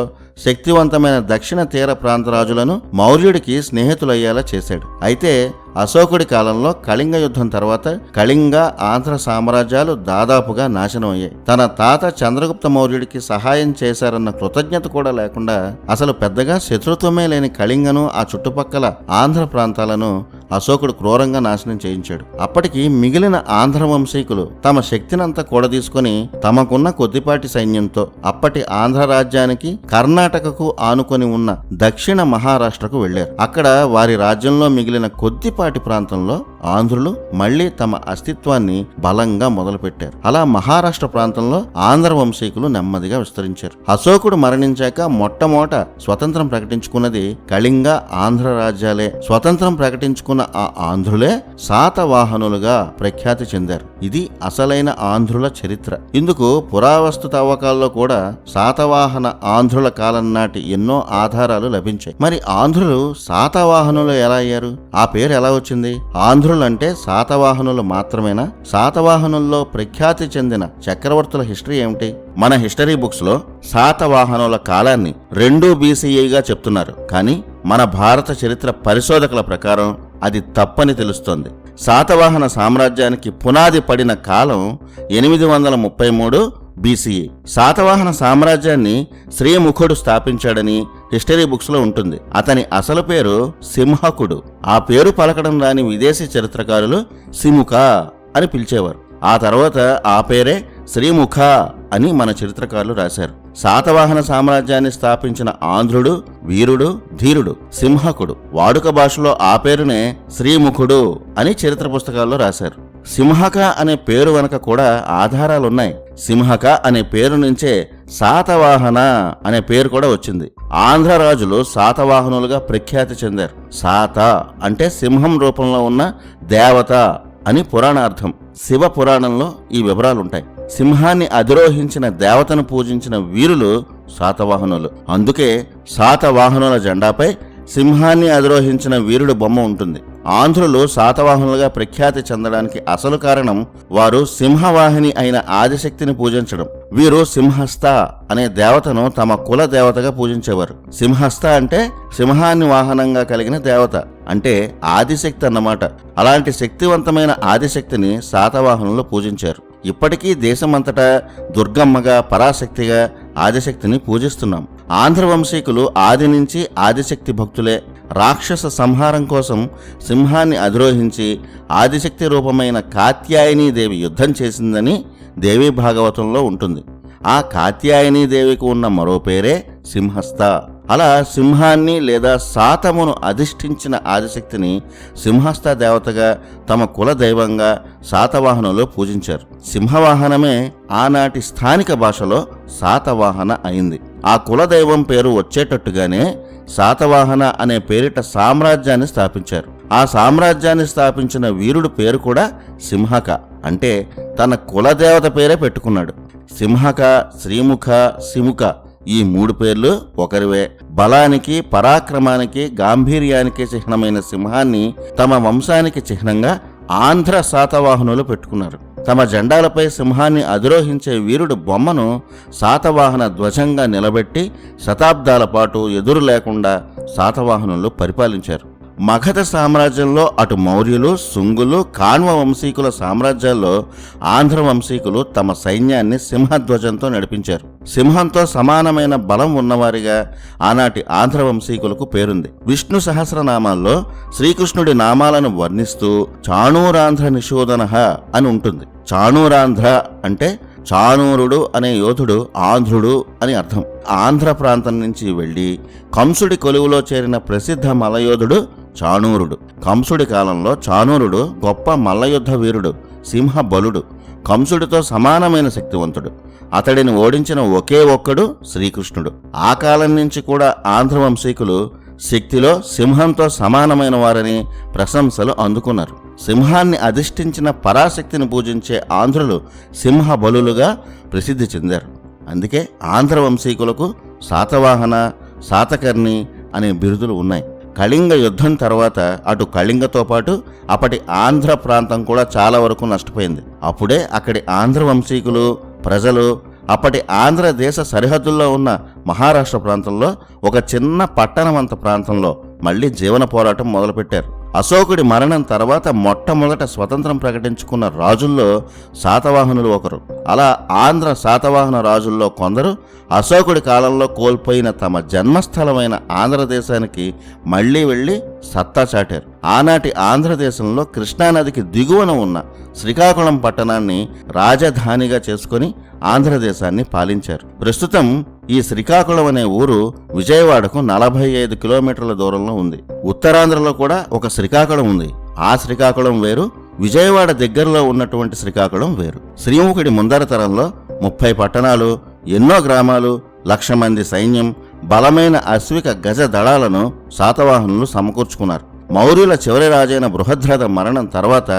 శక్తివంతమైన దక్షిణ తీర ప్రాంత రాజులను మౌర్యుడికి స్నేహితులయ్యేలా చేశాడు. అయితే అశోకుడి కాలంలో కళింగ యుద్ధం తర్వాత కళింగ, ఆంధ్ర సామ్రాజ్యాలు దాదాపుగా నాశనం అయ్యాయి. తన తాత చంద్రగుప్త మౌర్యుడికి సహాయం చేశారన్న కృతజ్ఞత కూడా లేకుండా అసలు పెద్దగా శత్రుత్వమే లేని కళింగను, ఆ చుట్టుపక్కల ఆంధ్ర ప్రాంతాలను అశోకుడు క్రూరంగా నాశనం చేయించాడు. అప్పటికి మిగిలిన ఆంధ్ర వంశీకులు తమ శక్తినంతా కూడదీసుకుని తమకున్న కొద్దిపాటి సైన్యంతో అప్పటి ఆంధ్ర రాజ్యానికి, కర్ణాటకకు ఆనుకొని ఉన్న దక్షిణ మహారాష్ట్రకు వెళ్లారు. అక్కడ వారి రాజ్యంలో మిగిలిన కొద్దిపాటి ప్రాంతంలో ఆంధ్రులు మళ్లీ తమ అస్తిత్వాన్ని బలంగా మొదలుపెట్టారు. అలా మహారాష్ట్ర ప్రాంతంలో ఆంధ్ర వంశీకులు నెమ్మదిగా విస్తరించారు. అశోకుడు మరణించాక మొట్టమొదట స్వతంత్రం ప్రకటించుకున్నది కళింగ, ఆంధ్ర రాజ్యాలే. స్వతంత్రం ప్రకటించుకున్న ఆ ఆంధ్రులే శాతవాహనులుగా ప్రఖ్యాతి చెందారు. ఇది అసలైన ఆంధ్రుల చరిత్ర. ఇందుకు పురావస్తు తవ్వకాల్లో కూడా శాతవాహన ఆంధ్రుల కాలం నాటి ఎన్నో ఆధారాలు లభించాయి. మరి ఆంధ్రులు శాతవాహనులు ఎలా అయ్యారు? ఆ పేరు ఎలా వచ్చింది? ఆంధ్రులు అంటే శాతవాహనులు మాత్రమేనా? శాతవాహనుల్లో ప్రఖ్యాతి చెందిన చక్రవర్తుల హిస్టరీ ఏమిటి? మన హిస్టరీ బుక్స్ లో శాతవాహనుల కాలాన్ని 2 BCEగా చెప్తున్నారు. కానీ మన భారత చరిత్ర పరిశోధకుల ప్రకారం అది తప్పని తెలుస్తోంది. శాతవాహన సామ్రాజ్యానికి పునాది పడిన కాలం 833 BCE. శాతవాహన సామ్రాజ్యాన్ని శ్రీముఖుడు స్థాపించాడని హిస్టరీ బుక్స్ లో ఉంటుంది. అతని అసలు పేరు సింహకుడు. ఆ పేరు పలకడం రాని విదేశీ చరిత్రకారులు సిముక అని పిలిచేవారు. ఆ తర్వాత ఆ పేరే శ్రీముఖ అని మన చరిత్రకారులు రాశారు. శాతవాహన సామ్రాజ్యాన్ని స్థాపించిన ఆంధ్రుడు వీరుడు, ధీరుడు సింహకుడు. వాడుక భాషలో ఆ పేరునే శ్రీముఖుడు అని చరిత్ర పుస్తకాల్లో రాశారు. సింహక అనే పేరు వెనక కూడా ఆధారాలున్నాయి. సింహక అనే పేరు నుంచే శాతవాహన అనే పేరు కూడా వచ్చింది. ఆంధ్ర రాజులు శాతవాహనులుగా ప్రఖ్యాతి చెందారు. శాత అంటే సింహం రూపంలో ఉన్న దేవత అని పురాణార్థం. శివ పురాణంలో ఈ వివరాలుంటాయి. సింహాన్ని అధిరోహించిన దేవతను పూజించిన వీరులు శాతవాహనులు. అందుకే శాతవాహనుల జెండాపై సింహాన్ని అధిరోహించిన వీరుడు బొమ్మ ఉంటుంది. ఆంధ్రులు శాతవాహనులుగా ప్రఖ్యాతి చెందడానికి అసలు కారణం వారు సింహవాహిని అయిన ఆదిశక్తిని పూజించడం. వీరు సింహస్థ అనే దేవతను తమ కుల దేవతగా పూజించేవారు. సింహస్థ అంటే సింహాన్ని వాహనంగా కలిగిన దేవత, అంటే ఆదిశక్తి అన్నమాట. అలాంటి శక్తివంతమైన ఆదిశక్తిని శాతవాహనులు పూజించారు. ఇప్పటికీ దేశమంతటా దుర్గమ్మగా, పరాశక్తిగా ఆదిశక్తిని పూజిస్తున్నాం. ఆంధ్ర వంశీకులు ఆది నుంచి ఆదిశక్తి భక్తులే. రాక్షస సంహారం కోసం సింహాన్ని అధిరోహించి ఆదిశక్తి రూపమైన కాత్యాయనీ దేవి యుద్ధం చేసిందని దేవీ భాగవతంలో ఉంటుంది. ఆ కాత్యాయనీ దేవికి ఉన్న మరో పేరే సింహస్థ. అలా సింహాన్ని లేదా శాతమును అధిష్ఠించిన ఆదిశక్తిని సింహస్థ దేవతగా తమ కుల దైవంగా శాతవాహనులు పూజించారు. సింహవాహనమే ఆనాటి స్థానిక భాషలో శాతవాహన అయింది. ఆ కులదైవం పేరు వచ్చేటట్టుగానే శాతవాహన అనే పేరిట సామ్రాజ్యాన్ని స్థాపించారు. ఆ సామ్రాజ్యాన్ని స్థాపించిన వీరుడు పేరు కూడా సింహక. అంటే తన కులదేవత పేరే పెట్టుకున్నాడు. సింహక, శ్రీముఖ, సిముక ఈ 3 పేర్లు ఒకరివే. బలానికి, పరాక్రమానికి, గాంభీర్యానికి చిహ్నమైన సింహాన్ని తమ వంశానికి చిహ్నంగా ఆంధ్ర శాతవాహనులు పెట్టుకున్నారు. తమ జెండాలపై సింహాన్ని అధిరోహించే వీరుడు బొమ్మను శాతవాహన ధ్వజంగా నిలబెట్టి శతాబ్దాల పాటు ఎదురు లేకుండా శాతవాహనులు పరిపాలించారు. మగధ సామ్రాజ్యంలో అటు మౌర్యులు, శుంగులు, కాణ్వ వంశీకుల సామ్రాజ్యాల్లో ఆంధ్ర వంశీకులు తమ సైన్యాన్ని సింహధ్వజంతో నడిపించారు. సింహంతో సమానమైన బలం ఉన్నవారిగా ఆనాటి ఆంధ్ర వంశీకులకు పేరుంది. విష్ణు సహస్రనామాల్లో శ్రీకృష్ణుడి నామాలను వర్ణిస్తూ చాణూరాంధ్ర నిషోధనః అని ఉంటుంది. చాణూరాంధ్ర అంటే చాణూరుడు అనే యోధుడు ఆంధ్రుడు అని అర్థం. ఆంధ్ర ప్రాంతం నుంచి వెళ్లి కంసుడి కొలువులో చేరిన ప్రసిద్ధ మల్లయోధుడు చాణూరుడు. కంసుడి కాలంలో చాణూరుడు గొప్ప మల్లయుద్ధ వీరుడు, సింహ బలుడు, కంసుడితో సమానమైన శక్తివంతుడు. అతడిని ఓడించిన ఒకే ఒక్కడు శ్రీకృష్ణుడు. ఆ కాలం నుంచి కూడా ఆంధ్ర వంశీకులు శక్తిలో సింహంతో సమానమైన వారని ప్రశంసలు అందుకున్నారు. సింహాన్ని అధిష్ఠించిన పరాశక్తిని పూజించే ఆంధ్రులు సింహ బలులుగా ప్రసిద్ధి చెందారు. అందుకే ఆంధ్ర వంశీకులకు శాతవాహన, శాతకర్ణి అనే బిరుదులు ఉన్నాయి. కళింగ యుద్ధం తర్వాత అటు కళింగతో పాటు అప్పటి ఆంధ్ర ప్రాంతం కూడా చాలా వరకు నష్టపోయింది. అప్పుడే అక్కడి ఆంధ్ర వంశీకులు ప్రజలు అప్పటి ఆంధ్రదేశ సరిహద్దుల్లో ఉన్న మహారాష్ట్ర ప్రాంతంలో ఒక చిన్న పట్టణమంత ప్రాంతంలో మళ్లీ జీవన పోరాటం మొదలుపెట్టారు. అశోకుడి మరణం తర్వాత మొట్టమొదట స్వతంత్రం ప్రకటించుకున్న రాజుల్లో శాతవాహనులు ఒకరు. అలా ఆంధ్ర శాతవాహన రాజుల్లో కొందరు అశోకుడి కాలంలో కోల్పోయిన తమ జన్మస్థలమైన ఆంధ్రదేశానికి మళ్లీ వెళ్లి సత్తా చాటారు. ఆనాటి ఆంధ్రదేశంలో కృష్ణానదికి దిగువన ఉన్న శ్రీకాకుళం పట్టణాన్ని రాజధానిగా చేసుకుని ఆంధ్రదేశాన్ని పాలించారు. ప్రస్తుతం ఈ శ్రీకాకుళం అనే ఊరు విజయవాడకు 45 కిలోమీటర్ల దూరంలో ఉంది. ఉత్తరాంధ్రలో కూడా ఒక శ్రీకాకుళం ఉంది. ఆ శ్రీకాకుళం వేరు, విజయవాడ దగ్గరలో ఉన్నటువంటి శ్రీకాకుళం వేరు. శ్రీముఖుడి ముందర తరంలో 30 పట్టణాలు, ఎన్నో గ్రామాలు, 1,00,000 మంది సైన్యం, బలమైన అశ్విక గజ దళాలను శాతవాహనులు సమకూర్చుకున్నారు. మౌర్యుల చివరి రాజైన బృహద్రథ మరణం తర్వాత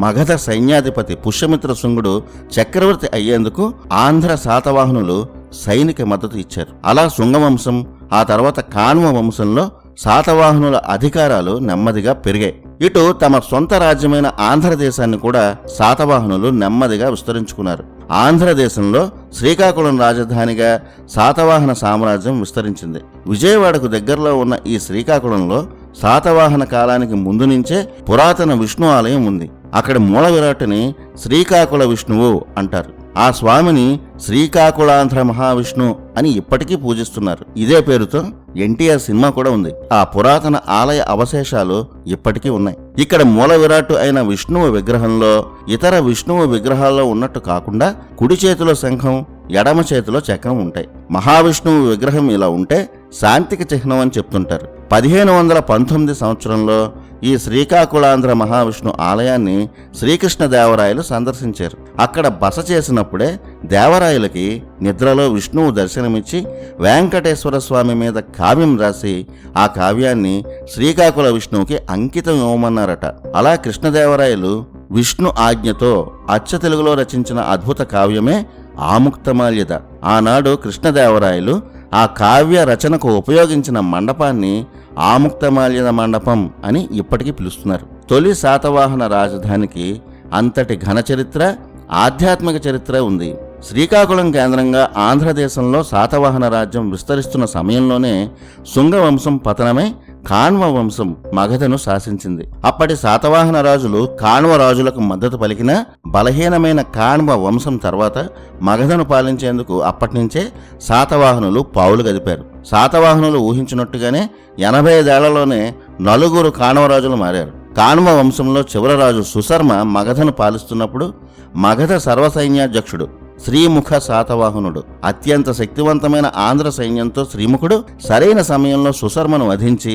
మగధ సైన్యాధిపతి పుష్యమిత్ర శుంగుడు చక్రవర్తి అయ్యేందుకు ఆంధ్ర శాతవాహనులు సైనిక మద్దతు ఇచ్చారు. అలా శుంగవంశం, ఆ తర్వాత కాణ్వ వంశంలో శాతవాహనుల అధికారాలు నెమ్మదిగా పెరిగాయి. ఇటు తమ సొంత రాజ్యమైన ఆంధ్రదేశాన్ని కూడా శాతవాహనులు నెమ్మదిగా విస్తరించుకున్నారు. ఆంధ్రదేశంలో శ్రీకాకుళం రాజధానిగా శాతవాహన సామ్రాజ్యం విస్తరించింది. విజయవాడకు దగ్గరలో ఉన్న ఈ శ్రీకాకుళంలో శాతవాహన కాలానికి ముందు నుంచే పురాతన విష్ణు ఆలయం ఉంది. అక్కడి మూల విరాట్టుని శ్రీకాకుళ విష్ణువు అంటారు. ఆ స్వామిని శ్రీకాకుళాంధ్ర మహావిష్ణు అని ఇప్పటికీ పూజిస్తున్నారు. ఇదే పేరుతో ఎన్టీఆర్ సినిమా కూడా ఉంది. ఆ పురాతన ఆలయ అవశేషాలు ఇప్పటికీ ఉన్నాయి. ఇక్కడ మూల విరాట్టు అయిన విష్ణువు విగ్రహంలో ఇతర విష్ణువు విగ్రహాల్లో ఉన్నట్టు కాకుండా కుడి చేతిలో శంఖం, ఎడమ చేతిలో చక్రం ఉంటాయి. మహావిష్ణువు విగ్రహం ఇలా ఉంటే శాంతికి చిహ్నం అని చెప్తుంటారు. 1519 సంవత్సరంలో ఈ శ్రీకాకుళాంధ్ర మహావిష్ణు ఆలయాన్ని శ్రీకృష్ణదేవరాయలు సందర్శించారు. అక్కడ బస చేసినప్పుడే దేవరాయలకి నిద్రలో విష్ణువు దర్శనమిచ్చి వెంకటేశ్వర స్వామి మీద కావ్యం రాసి ఆ కావ్యాన్ని శ్రీకాకుళ విష్ణువుకి అంకితం ఇవ్వమన్నారట. అలా కృష్ణదేవరాయలు విష్ణు ఆజ్ఞతో అచ్చ తెలుగులో రచించిన అద్భుత కావ్యమే ఆముక్తమాల్యద. ఆనాడు కృష్ణదేవరాయలు ఆ కావ్య రచనకు ఉపయోగించిన మండపాన్ని ఆముక్తమాల్యద మండపం అని ఇప్పటికీ పిలుస్తున్నారు. తొలి శాతవాహన రాజధానికి అంతటి ఘన చరిత్ర, ఆధ్యాత్మిక చరిత్ర ఉంది. శ్రీకాకుళం కేంద్రంగా ఆంధ్రదేశంలో శాతవాహన రాజ్యం విస్తరిస్తున్న సమయంలోనే శుంగవంశం పతనమై కాణ్వ వంశం మగధను శాసించింది. అప్పటి శాతవాహన రాజులు కాణ్వ రాజులకు మద్దతు పలికిన బలహీనమైన కాణ్వ వంశం తర్వాత మగధను పాలించేందుకు అప్పటినుంచే శాతవాహనులు పావులు గదిపారు. శాతవాహనులు ఊహించినట్టుగానే 85 ఏళ్లలోనే 4 కాణ్వరాజులు మారారు. కాణ్వ వంశంలో చివరి రాజు సుశర్మ మగధను పాలిస్తున్నప్పుడు మగధ సర్వసైన్యాధ్యక్షుడు శ్రీముఖ శాతవాహనుడు అత్యంత శక్తివంతమైన ఆంధ్ర సైన్యంతో శ్రీముఖుడు సరైన సమయంలో సుశర్మను వధించి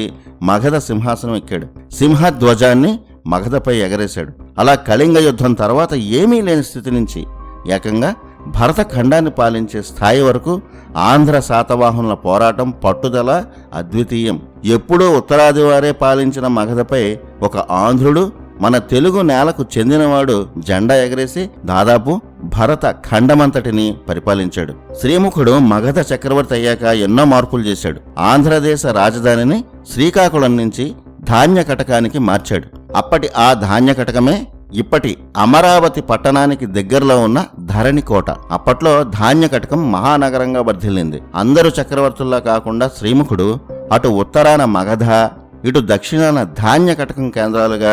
మగధ సింహాసనం ఎక్కాడు. సింహధ్వజాన్ని మగధపై ఎగరేశాడు. అలా కళింగ యుద్ధం తర్వాత ఏమీ లేని స్థితి నుంచి ఏకంగా భరత ఖండాన్ని పాలించే స్థాయి వరకు ఆంధ్ర శాతవాహనుల పోరాటం, పట్టుదల అద్వితీయం. ఎప్పుడూ ఉత్తరాది వారే పాలించిన మగధపై ఒక ఆంధ్రుడు మన తెలుగు నేలకు చెందినవాడు జెండా ఎగరేసి దాదాపు భరత ఖండమంతటిని పరిపాలించాడు. శ్రీముఖుడు మగధ చక్రవర్తి అయ్యాక ఎన్నో మార్పులు చేశాడు. ఆంధ్రదేశ రాజధానిని శ్రీకాకుళం నుంచి ధాన్యకటకానికి మార్చాడు. అప్పటి ఆ ధాన్యకటకమే ఇప్పటి అమరావతి పట్టణానికి దగ్గరలో ఉన్న ధరణికోట. అప్పట్లో ధాన్యకటకం మహానగరంగా వర్ధిల్లింది. అందరూ చక్రవర్తుల్లా కాకుండా శ్రీముఖుడు అటు ఉత్తరాన మగధ, ఇటు దక్షిణాన ధాన్యకటకం కేంద్రాలుగా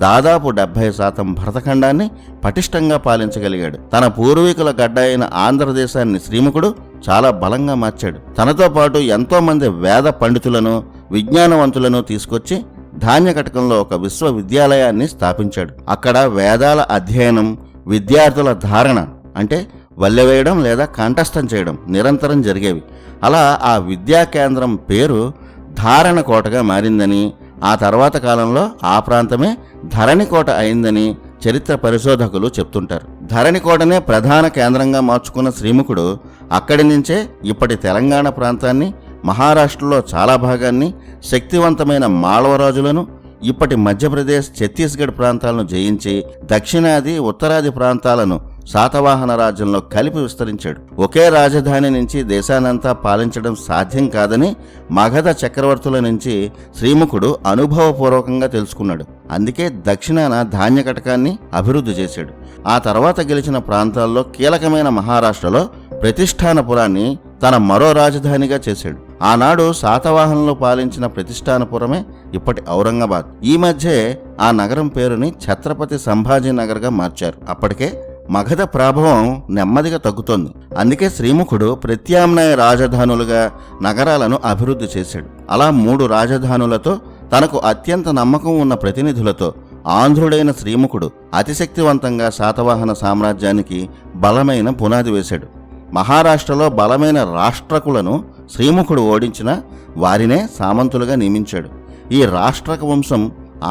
దాదాపు 70% భరతఖండాన్ని పటిష్టంగా పాలించగలిగాడు. తన పూర్వీకుల గడ్డ అయిన ఆంధ్రదేశాన్ని శ్రీముఖుడు చాలా బలంగా మార్చాడు. తనతో పాటు ఎంతో మంది వేద పండితులను, విజ్ఞానవంతులను తీసుకొచ్చి ధాన్యకటకంలో ఒక విశ్వవిద్యాలయాన్ని స్థాపించాడు. అక్కడ వేదాల అధ్యయనం, విద్యార్థుల ధారణ అంటే వల్లెవేయడం లేదా కంఠస్థం చేయడం నిరంతరం జరిగేవి. అలా ఆ విద్యా కేంద్రం పేరు ధారణకోటగా మారిందని, ఆ తర్వాత కాలంలో ఆ ప్రాంతమే ధరణికోట అయిందని చరిత్ర పరిశోధకులు చెప్తుంటారు. ధరణికోటనే ప్రధాన కేంద్రంగా మార్చుకున్న శ్రీముఖుడు అక్కడి నుంచే ఇప్పటి తెలంగాణ ప్రాంతాన్ని, మహారాష్ట్రలో చాలా భాగాన్ని, శక్తివంతమైన మాళవరాజులను, ఇప్పటి మధ్యప్రదేశ్, ఛత్తీస్గఢ్ ప్రాంతాలను జయించి దక్షిణాది, ఉత్తరాది ప్రాంతాలను శాతవాహన రాజ్యంలో కలిపి విస్తరించాడు. ఒకే రాజధాని నుంచి దేశానంతా పాలించడం సాధ్యం కాదని మగధ చక్రవర్తుల నుంచి శ్రీముఖుడు అనుభవపూర్వకంగా తెలుసుకున్నాడు. అందుకే దక్షిణాన ధాన్యకటకాన్ని అభివృద్ధి చేశాడు. ఆ తర్వాత గెలిచిన ప్రాంతాల్లో కీలకమైన మహారాష్ట్రలో ప్రతిష్టానపురాన్ని తన మరో రాజధానిగా చేశాడు. ఆనాడు శాతవాహనులు పాలించిన ప్రతిష్టానపురమే ఇప్పటి ఔరంగాబాద్. ఈ మధ్యే ఆ నగరం పేరుని ఛత్రపతి సంభాజీ నగర్గా మార్చారు. అప్పటికే మగధ ప్రభావం నెమ్మదిగా తగ్గుతోంది. అందుకే శ్రీముఖుడు ప్రత్యామ్నాయ రాజధానులుగా నగరాలను అభివృద్ధి చేశాడు. అలా 3 రాజధానులతో, తనకు అత్యంత నమ్మకం ఉన్న ప్రతినిధులతో ఆంధ్రుడైన శ్రీముఖుడు అతిశక్తివంతంగా శాతవాహన సామ్రాజ్యానికి బలమైన పునాది వేశాడు. మహారాష్ట్రలో బలమైన రాష్ట్రకులను శ్రీముఖుడు ఓడించిన వారినే సామంతులుగా నియమించాడు. ఈ రాష్ట్రక వంశం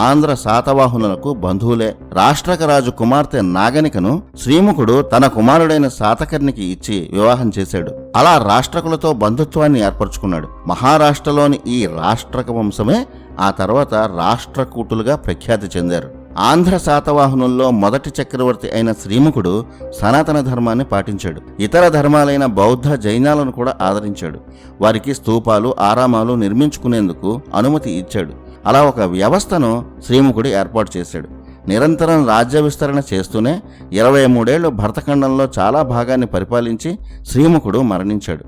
ఆంధ్ర శాతవాహనులకు బంధువులే. రాష్ట్రక రాజు కుమార్తె నాగనికను శ్రీముఖుడు తన కుమారుడైన శాతకర్ణికి ఇచ్చి వివాహం చేశాడు. అలా రాష్ట్రకులతో బంధుత్వాన్ని ఏర్పరచుకున్నాడు. మహారాష్ట్రలోని ఈ రాష్ట్రక వంశమే ఆ తర్వాత రాష్ట్రకూటులుగా ప్రఖ్యాతి చెందారు. ఆంధ్ర శాతవాహనుల్లో మొదటి చక్రవర్తి అయిన శ్రీముఖుడు సనాతన ధర్మాన్ని పాటించాడు. ఇతర ధర్మాలైన బౌద్ధ, జైనాలను కూడా ఆదరించాడు. వారికి స్తూపాలు, ఆరామాలు నిర్మించుకునేందుకు అనుమతి ఇచ్చాడు. అలా ఒక వ్యవస్థను శ్రీముఖుడు ఏర్పాటు చేశాడు. నిరంతరం రాజ్య విస్తరణ చేస్తూనే 23 ఏళ్లు భరతఖండంలో చాలా భాగాన్ని పరిపాలించి శ్రీముఖుడు మరణించాడు.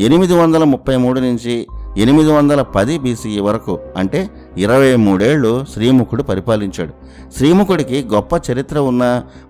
833 నుంచి 810 BCE వరకు, అంటే 23 ఏళ్లు శ్రీముఖుడు పరిపాలించాడు. శ్రీముఖుడికి గొప్ప చరిత్ర ఉన్న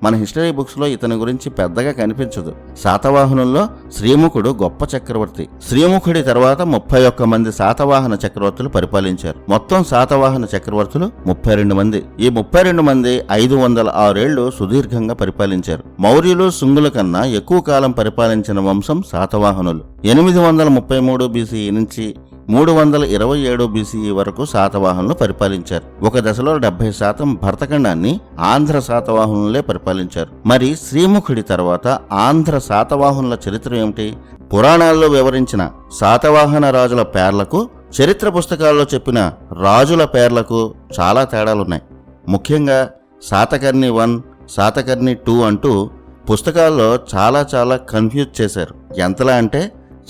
మన హిస్టరీ బుక్స్లో ఇతని గురించి పెద్దగా కనిపించదు. శాతవాహనుల్లో శ్రీముఖుడు గొప్ప చక్రవర్తి. శ్రీముఖుడి తర్వాత 31 మంది శాతవాహన చక్రవర్తులు పరిపాలించారు. మొత్తం శాతవాహన చక్రవర్తులు 32 మంది. ఈ 32 మంది 506 ఏళ్లు సుదీర్ఘంగా పరిపాలించారు. మౌర్యులు, శుంగుల కన్నా ఎక్కువ కాలం పరిపాలించిన వంశం శాతవాహనులు. 833 BCE నుంచి 327 BCE వరకు శాతవాహనులు పరిపాలించారు. ఒక దశలో 70% భరతఖండాన్ని ఆంధ్ర శాతవాహనులే పరిపాలించారు. మరి శ్రీముఖుడి తర్వాత ఆంధ్ర శాతవాహనుల చరిత్ర ఏమిటి? పురాణాల్లో వివరించిన శాతవాహన రాజుల పేర్లకు, చరిత్ర పుస్తకాల్లో చెప్పిన రాజుల పేర్లకు చాలా తేడాలున్నాయి. ముఖ్యంగా శాతకర్ణి 1, శాతకర్ణి 2 అంటూ పుస్తకాల్లో చాలా కన్ఫ్యూజ్ చేశారు. ఎంతలా అంటే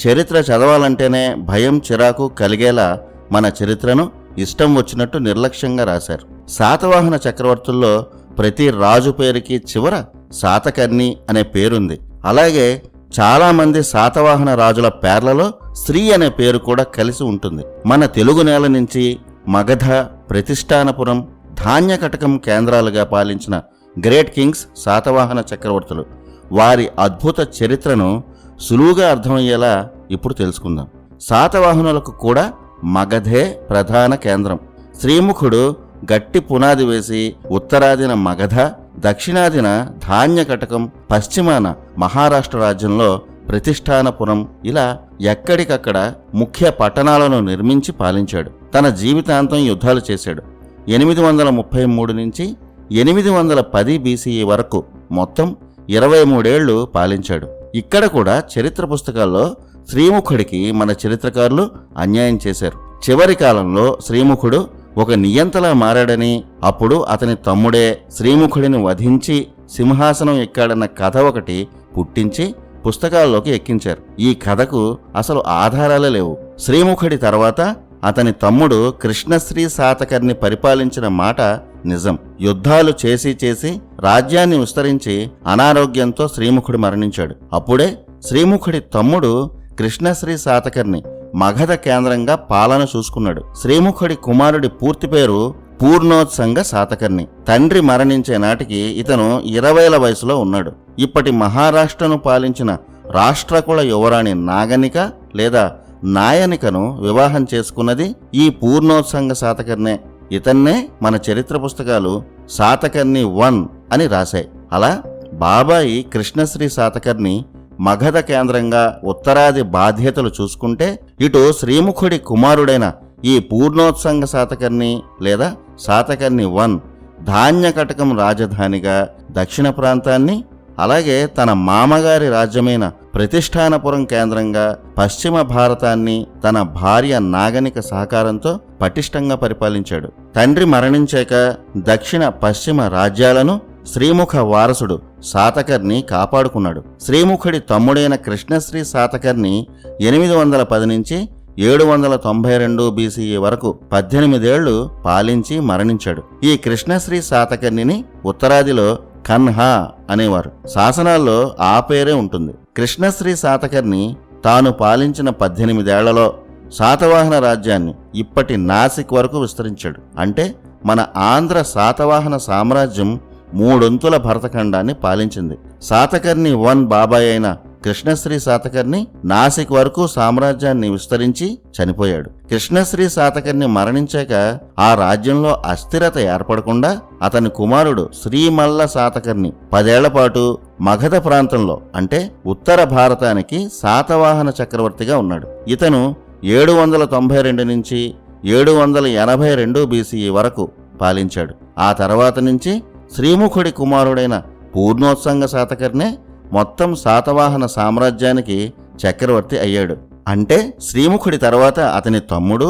చరిత్ర చదవాలంటేనే భయం, చిరాకు కలిగేలా మన చరిత్రను ఇష్టం వచ్చినట్టు నిర్లక్ష్యంగా రాశారు. శాతవాహన చక్రవర్తుల్లో ప్రతి రాజు పేరుకి చివర శాతకర్ణి అనే పేరుంది. అలాగే చాలామంది శాతవాహన రాజుల పేర్లలో శ్రీ అనే పేరు కూడా కలిసి ఉంటుంది. మన తెలుగు నేల నుంచి మగధ, ప్రతిష్టానపురం, ధాన్యకటకం కేంద్రాలుగా పాలించిన గ్రేట్ కింగ్స్ శాతవాహన చక్రవర్తులు. వారి అద్భుత చరిత్రను సులువుగా అర్థమయ్యేలా ఇప్పుడు తెలుసుకుందాం. శాతవాహనులకు కూడా మగధే ప్రధాన కేంద్రం. శ్రీముఖుడు గట్టి పునాది వేసి ఉత్తరాదిన మగధ, దక్షిణాదిన ధాన్యకటకం, పశ్చిమాన మహారాష్ట్ర రాజ్యంలో ప్రతిష్టానపురం, ఇలా ఎక్కడికక్కడ ముఖ్య పట్టణాలను నిర్మించి పాలించాడు. తన జీవితాంతం యుద్ధాలు చేశాడు. 833 నుంచి 810 BCE వరకు మొత్తం 23 ఏళ్లు పాలించాడు. ఇక్కడ కూడా చరిత్ర పుస్తకాల్లో శ్రీముఖుడికి మన చరిత్రకారులు అన్యాయం చేశారు. చివరి కాలంలో శ్రీముఖుడు ఒక నియంతలా మారాడని, అప్పుడు అతని తమ్ముడే శ్రీముఖుడిని వధించి సింహాసనం ఎక్కాడన్న కథ ఒకటి పుట్టించి పుస్తకాల్లోకి ఎక్కించారు. ఈ కథకు అసలు ఆధారాలే లేవు. శ్రీముఖుడి తర్వాత అతని తమ్ముడు కృష్ణశ్రీ శాతకర్ణి పరిపాలించిన మాట నిజం. యుద్ధాలు చేసి చేసి రాజ్యాన్ని విస్తరించి అనారోగ్యంతో శ్రీముఖుడు మరణించాడు. అప్పుడే శ్రీముఖుడి తమ్ముడు కృష్ణశ్రీ శాతకర్ణి మగధ కేంద్రంగా పాలన చూసుకున్నాడు. శ్రీముఖుడి కుమారుడి పూర్తి పేరు పూర్ణోత్సంగ శాతకర్ణి. తండ్రి మరణించే నాటికి ఇతను 20ల వయసులో ఉన్నాడు. ఇప్పటి మహారాష్ట్రను పాలించిన రాష్ట్రకుల యువరాణి నాగనిక లేదా నాయనికను వివాహం చేసుకున్నది ఈ పూర్ణోత్సంగ శాతకర్ణే. ఇతన్నే మన చరిత్ర పుస్తకాలు శాతకర్ణి 1 అని రాశాయి. అలా బాబాయి కృష్ణశ్రీ శాతకర్ణి మగధ కేంద్రంగా ఉత్తరాది బాధ్యతలు చూసుకుంటే, ఇటు శ్రీముఖుడి కుమారుడైన ఈ పూర్ణోత్సంగ శాతకర్ణి లేదా శాతకర్ణి 1 ధాన్యకటకం రాజధానిగా దక్షిణ ప్రాంతాన్ని, అలాగే తన మామగారి రాజ్యమైన ప్రతిష్టానపురం కేంద్రంగా పశ్చిమ భారతాన్ని తన భార్య నాగనిక సహకారంతో పటిష్టంగా పరిపాలించాడు. తండ్రి మరణించాక దక్షిణ పశ్చిమ రాజ్యాలను శ్రీముఖ వారసుడు శాతకర్ణి కాపాడుకున్నాడు. శ్రీముఖుడి తమ్ముడైన కృష్ణశ్రీ శాతకర్ణి 810 నుంచి 792 బీసీఈ వరకు 18 ఏళ్లు పాలించి మరణించాడు. ఈ కృష్ణశ్రీ శాతకర్ణిని ఉత్తరాదిలో కన్హా అనేవారు. శాసనాల్లో ఆ పేరే ఉంటుంది. కృష్ణశ్రీ శాతకర్ణి తాను పాలించిన 18 ఏళ్లలో శాతవాహన రాజ్యాన్ని ఇప్పటి నాసిక్ వరకు విస్తరించాడు. అంటే మన ఆంధ్ర శాతవాహన సామ్రాజ్యం 3 భరతఖండాన్ని పాలించింది. శాతకర్ణి 1 బాబాయ్ అయిన కృష్ణశ్రీ శాతకర్ణి నాసిక్ వరకు సామ్రాజ్యాన్ని విస్తరించి చనిపోయాడు. కృష్ణశ్రీ శాతకర్ణి మరణించాక ఆ రాజ్యంలో అస్థిరత ఏర్పడకుండా అతని కుమారుడు శ్రీమల్ల శాతకర్ణి 10 ఏళ్ల పాటు మగధ ప్రాంతంలో అంటే ఉత్తర భారతానికి శాతవాహన చక్రవర్తిగా ఉన్నాడు. ఇతను 792 నుంచి 782 బీసీఈ వరకు పాలించాడు. ఆ తర్వాత నుంచి శ్రీముఖుడి కుమారుడైన పూర్ణోత్సంగ శాతకర్ణే మొత్తం శాతవాహన సామ్రాజ్యానికి చక్రవర్తి అయ్యాడు. అంటే శ్రీముఖుడి తర్వాత అతని తమ్ముడు,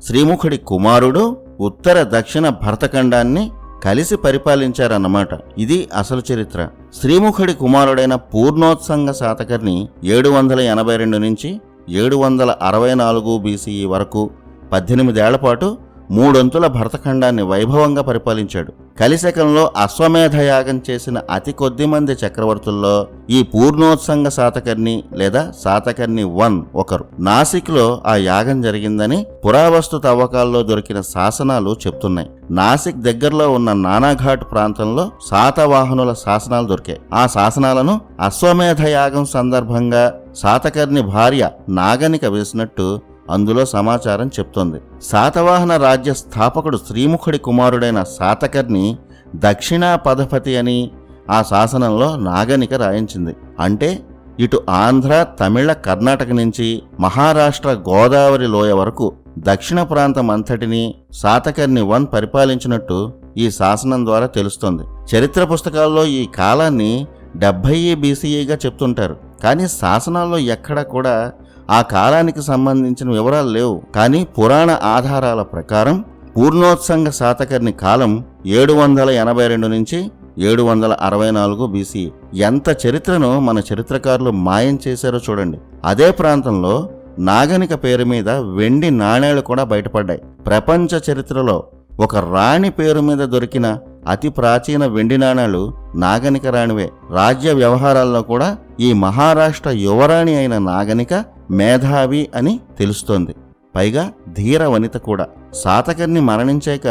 శ్రీముఖుడి కుమారుడు ఉత్తర దక్షిణ భరతఖండాన్ని కలిసి పరిపాలించారన్నమాట. ఇది అసలు చరిత్ర. శ్రీముఖుడి కుమారుడైన పూర్ణోత్సంగ శాతకర్ణి 782 నుంచి 764 బీసీఈ వరకు 18 ఏళ్ల పాటు 3 భరతఖండాన్ని వైభవంగా పరిపాలించాడు. కలిశకంలో అశ్వమేధ యాగం చేసిన అతి కొద్ది మంది చక్రవర్తుల్లో ఈ పూర్ణోత్సంగ శాతకర్ణి లేదా శాతకర్ణి 1 ఒకరు. నాసిక్లో ఆ యాగం జరిగిందని పురావస్తు తవ్వకాల్లో దొరికిన శాసనాలు చెప్తున్నాయి. నాసిక్ దగ్గరలో ఉన్న నానాఘాట్ ప్రాంతంలో శాతవాహనుల శాసనాలు దొరికాయి. ఆ శాసనాలను అశ్వమేధ యాగం సందర్భంగా శాతకర్ణి భార్య నాగనిక వేసినట్టు అందులో సమాచారం చెప్తోంది. శాతవాహన రాజ్య స్థాపకుడు శ్రీముఖుడి కుమారుడైన శాతకర్ణి దక్షిణాపధపతి అని ఆ శాసనంలో నాగనిక రాయించింది. అంటే ఇటు ఆంధ్ర, తమిళ, కర్ణాటక నుంచి మహారాష్ట్ర గోదావరి లోయ వరకు దక్షిణ ప్రాంతం అంతటినీ శాతకర్ణి 1 పరిపాలించినట్టు ఈ శాసనం ద్వారా తెలుస్తోంది. చరిత్ర పుస్తకాల్లో ఈ కాలాన్ని 70 బీసీఈగా చెప్తుంటారు. కానీ శాసనాల్లో ఎక్కడా కూడా ఆ కాలానికి సంబంధించిన వివరాలు లేవు. కానీ పురాణ ఆధారాల ప్రకారం పూర్ణోత్సంగ శాతకర్ణి కాలం 782 నుంచి 764 బీసీ. ఎంత చరిత్రను మన చరిత్రకారులు మాయం చేశారో చూడండి. అదే ప్రాంతంలో నాగనిక పేరు మీద వెండి నాణేలు కూడా బయటపడ్డాయి. ప్రపంచ చరిత్రలో ఒక రాణి పేరు మీద దొరికిన అతి ప్రాచీన వెండి నాణాలు నాగనిక రాణివే. రాజ్య వ్యవహారాల్లో కూడా ఈ మహారాష్ట్ర యువరాణి అయిన నాగనిక మేధావి అని తెలుస్తోంది. పైగా ధీర వనిత కూడా. శాతకర్ణి మరణించాక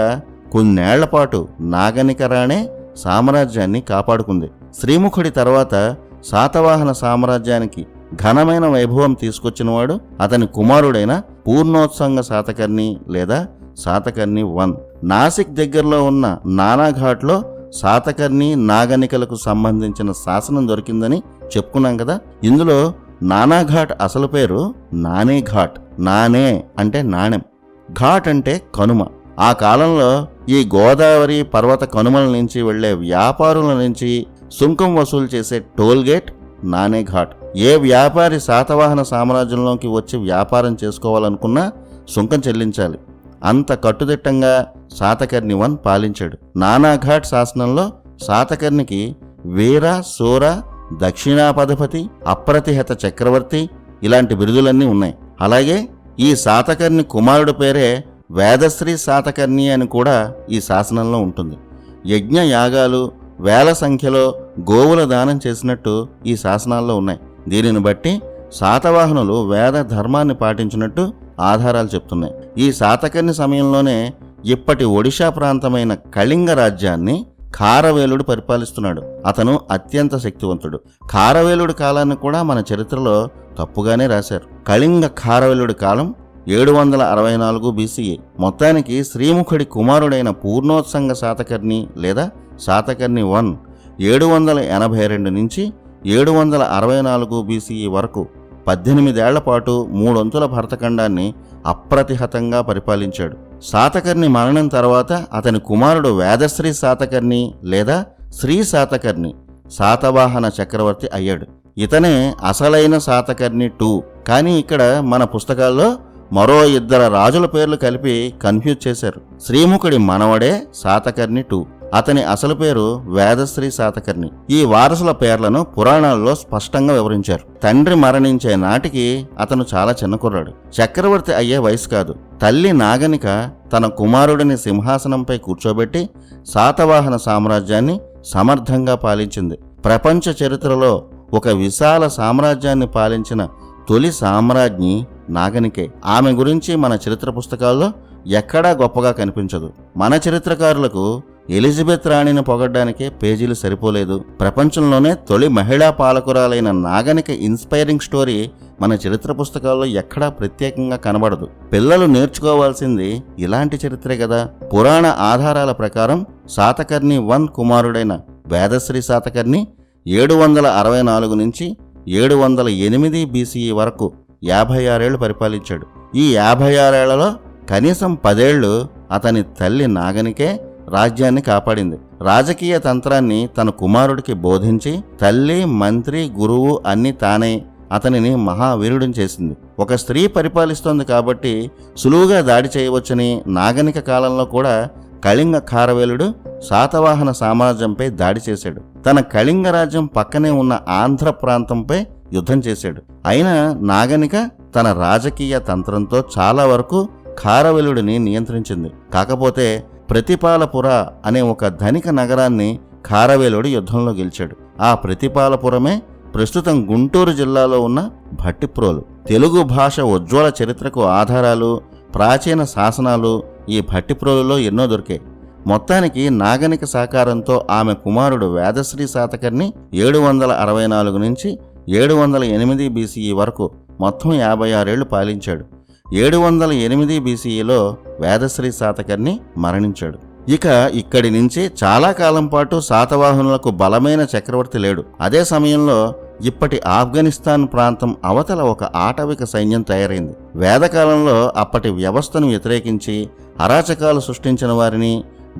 కొన్నేళ్లపాటు నాగనిక రాణే సామ్రాజ్యాన్ని కాపాడుకుంది. శ్రీముఖుడి తర్వాత శాతవాహన సామ్రాజ్యానికి ఘనమైన వైభవం తీసుకొచ్చినవాడు అతని కుమారుడైన పూర్ణోత్సంగ శాతకర్ణి లేదా శాతకర్ణి 1. నాసిక్ దగ్గరలో ఉన్న నానాఘాట్లో శాతకర్ణి నాగనికలకు సంబంధించిన శాసనం దొరికిందని చెప్పుకున్నాం కదా. ఇందులో నానాఘాట్ అసలు పేరు నానేఘాట్. నానే అంటే నాణెం, ఘాట్ అంటే కనుమ. ఆ కాలంలో ఈ గోదావరి పర్వత కనుమల నుంచి వెళ్లే వ్యాపారుల నుంచి సుంకం వసూలు చేసే టోల్గేట్ నానేఘాట్. ఏ వ్యాపారి శాతవాహన సామ్రాజ్యంలోకి వచ్చి వ్యాపారం చేసుకోవాలనుకున్నా సుంకం చెల్లించాలి. అంత కట్టుదిట్టంగా శాతకర్ణి వన్ పాలించాడు. నానాఘాట్ శాసనంలో శాతకర్ణికి వీర, శూర, దక్షిణాపధిపతి, అప్రతిహత చక్రవర్తి ఇలాంటి బిరుదులన్నీ ఉన్నాయి. అలాగే ఈ శాతకర్ణి కుమారుడి పేరే వేదశ్రీ శాతకర్ణి అని కూడా ఈ శాసనంలో ఉంటుంది. యజ్ఞ యాగాలు వేల సంఖ్యలో గోవుల దానం చేసినట్టు ఈ శాసనాల్లో ఉన్నాయి. దీనిని బట్టి శాతవాహనులు వేద ధర్మాన్ని పాటించినట్టు ఆధారాలు చెప్తున్నాయి. ఈ శాతకర్ణి సమయంలోనే ఇప్పటి ఒడిషా ప్రాంతమైన కళింగ రాజ్యాన్ని ఖారవేలుడు పరిపాలిస్తున్నాడు. అతను అత్యంత శక్తివంతుడు. ఖారవేలుడి కాలాన్ని కూడా మన చరిత్రలో తప్పుగానే రాశారు. కళింగ ఖారవేలుడి కాలం 764 BCE. మొత్తానికి శ్రీముఖుడి కుమారుడైన పూర్ణోత్సంగ శాతకర్ణి లేదా శాతకర్ణి వన్ 782 నుంచి 764 BCE వరకు 18 ఏళ్ల పాటు 3 వంతుల భరతఖండాన్ని అప్రతిహతంగా పరిపాలించాడు. శాతకర్ణి మరణం తర్వాత అతని కుమారుడు వేదశ్రీ శాతకర్ణి లేదా శ్రీ శాతకర్ణి శాతవాహన చక్రవర్తి అయ్యాడు. ఇతనే అసలైన శాతకర్ణి 2. కానీ ఇక్కడ మన పుస్తకాల్లో మరో 2 రాజుల పేర్లు కలిపి కన్ఫ్యూజ్ చేశారు. శ్రీముఖుడి మనవడే శాతకర్ణి 2. అతని అసలు పేరు వేదశ్రీ శాతకర్ణి. ఈ వారసుల పేర్లను పురాణాల్లో స్పష్టంగా వివరించారు. తండ్రి మరణించే నాటికి అతను చాలా చిన్న కుర్రాడు. చక్రవర్తి అయ్యే వయసు కాదు. తల్లి నాగనిక తన కుమారుడిని సింహాసనంపై కూర్చోబెట్టి శాతవాహన సామ్రాజ్యాన్ని సమర్థంగా పాలించింది. ప్రపంచ చరిత్రలో ఒక విశాల సామ్రాజ్యాన్ని పాలించిన తొలి సామ్రాజ్ఞి నాగనికే. ఆమె గురించి మన చరిత్ర పుస్తకాల్లో ఎక్కడా గొప్పగా కనిపించదు. మన చరిత్రకారులకు ఎలిజబెత్ రాణిని పొగడ్డానికే పేజీలు సరిపోలేదు. ప్రపంచంలోనే తొలి మహిళా పాలకురాలైన నాగనిక ఇన్స్పైరింగ్ స్టోరీ మన చరిత్ర పుస్తకాల్లో ఎక్కడా ప్రత్యేకంగా కనబడదు. పిల్లలు నేర్చుకోవాల్సింది ఇలాంటి చరిత్రే కదా. పురాణ ఆధారాల ప్రకారం శాతకర్ణి వన్ కుమారుడైన వేదశ్రీ శాతకర్ణి 764 నుంచి 708 BCE వరకు 56 ఏళ్లు పరిపాలించాడు. ఈ 56 ఏళ్లలో కనీసం 10 ఏళ్లు అతని తల్లి నాగనికే రాజ్యాన్ని కాపాడింది. రాజకీయ తంత్రాన్ని తన కుమారుడికి బోధించి తల్లి, మంత్రి, గురువు అన్నీ తానే అతనిని మహావీరుడిని చేసింది. ఒక స్త్రీ పరిపాలిస్తోంది కాబట్టి సులువుగా దాడి చేయవచ్చని నాగనిక కాలంలో కూడా కళింగ ఖారవేలుడు శాతవాహన సామ్రాజ్యంపై దాడి చేశాడు. తన కళింగ రాజ్యం పక్కనే ఉన్న ఆంధ్ర ప్రాంతంపై యుద్ధం చేశాడు. అయినా నాగనిక తన రాజకీయ తంత్రంతో చాలా వరకు ఖారవేలుడిని నియంత్రించింది. కాకపోతే ప్రతిపాలపుర అనే ఒక ధనిక నగరాన్ని ఖారవేలుడు యుద్ధంలో గెలిచాడు. ఆ ప్రతిపాలపురమే ప్రస్తుతం గుంటూరు జిల్లాలో ఉన్న భట్టిప్రోలు. తెలుగు భాష ఉజ్వల చరిత్రకు ఆధారాలు, ప్రాచీన శాసనాలు ఈ భట్టిప్రోలులో ఎన్నో దొరికాయి. మొత్తానికి నాగనిక సహకారంతో ఆమె కుమారుడు వేదశ్రీ శాతకర్ణి 764 నుంచి 708 BCE వరకు మొత్తం 56 ఏళ్లు పాలించాడు. 708 BCEలో వేదశ్రీ శాతకర్ణి మరణించాడు. ఇక ఇక్కడి నుంచి చాలా కాలం పాటు శాతవాహనులకు బలమైన చక్రవర్తి లేడు. అదే సమయంలో ఇప్పటి ఆఫ్ఘనిస్తాన్ ప్రాంతం అవతల ఒక ఆటవిక సైన్యం తయారైంది. వేదకాలంలో అప్పటి వ్యవస్థను వ్యతిరేకించి అరాచకాలు సృష్టించిన వారిని,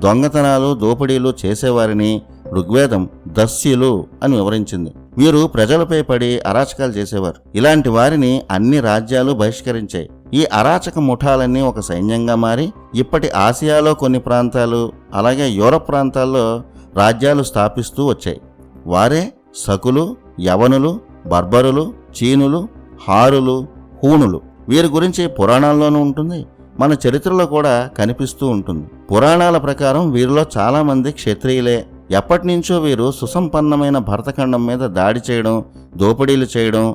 దొంగతనాలు, దోపిడీలు చేసేవారిని ఋగ్వేదం దస్యులు అని వివరించింది. వీరు ప్రజలపై పడి అరాచకాలు చేసేవారు. ఇలాంటి వారిని అన్ని రాజ్యాలు బహిష్కరించాయి. ఈ అరాచక ముఠాలన్నీ ఒక సైన్యంగా మారి ఇప్పటి ఆసియాలో కొన్ని ప్రాంతాలు, అలాగే యూరప్ ప్రాంతాల్లో రాజ్యాలు స్థాపిస్తూ వచ్చాయి. వారే శకులు, యవనులు, బర్బరులు, చీనులు, హారులు, హూణులు. వీరి గురించి పురాణాల్లోనూ ఉంటుంది, మన చరిత్రలో కూడా కనిపిస్తూ ఉంటుంది. పురాణాల ప్రకారం వీరిలో చాలామంది క్షత్రియులే. ఎప్పటినుంచో వీరు సుసంపన్నమైన భరతఖండం మీద దాడి చేయడం, దోపిడీలు చేయడం,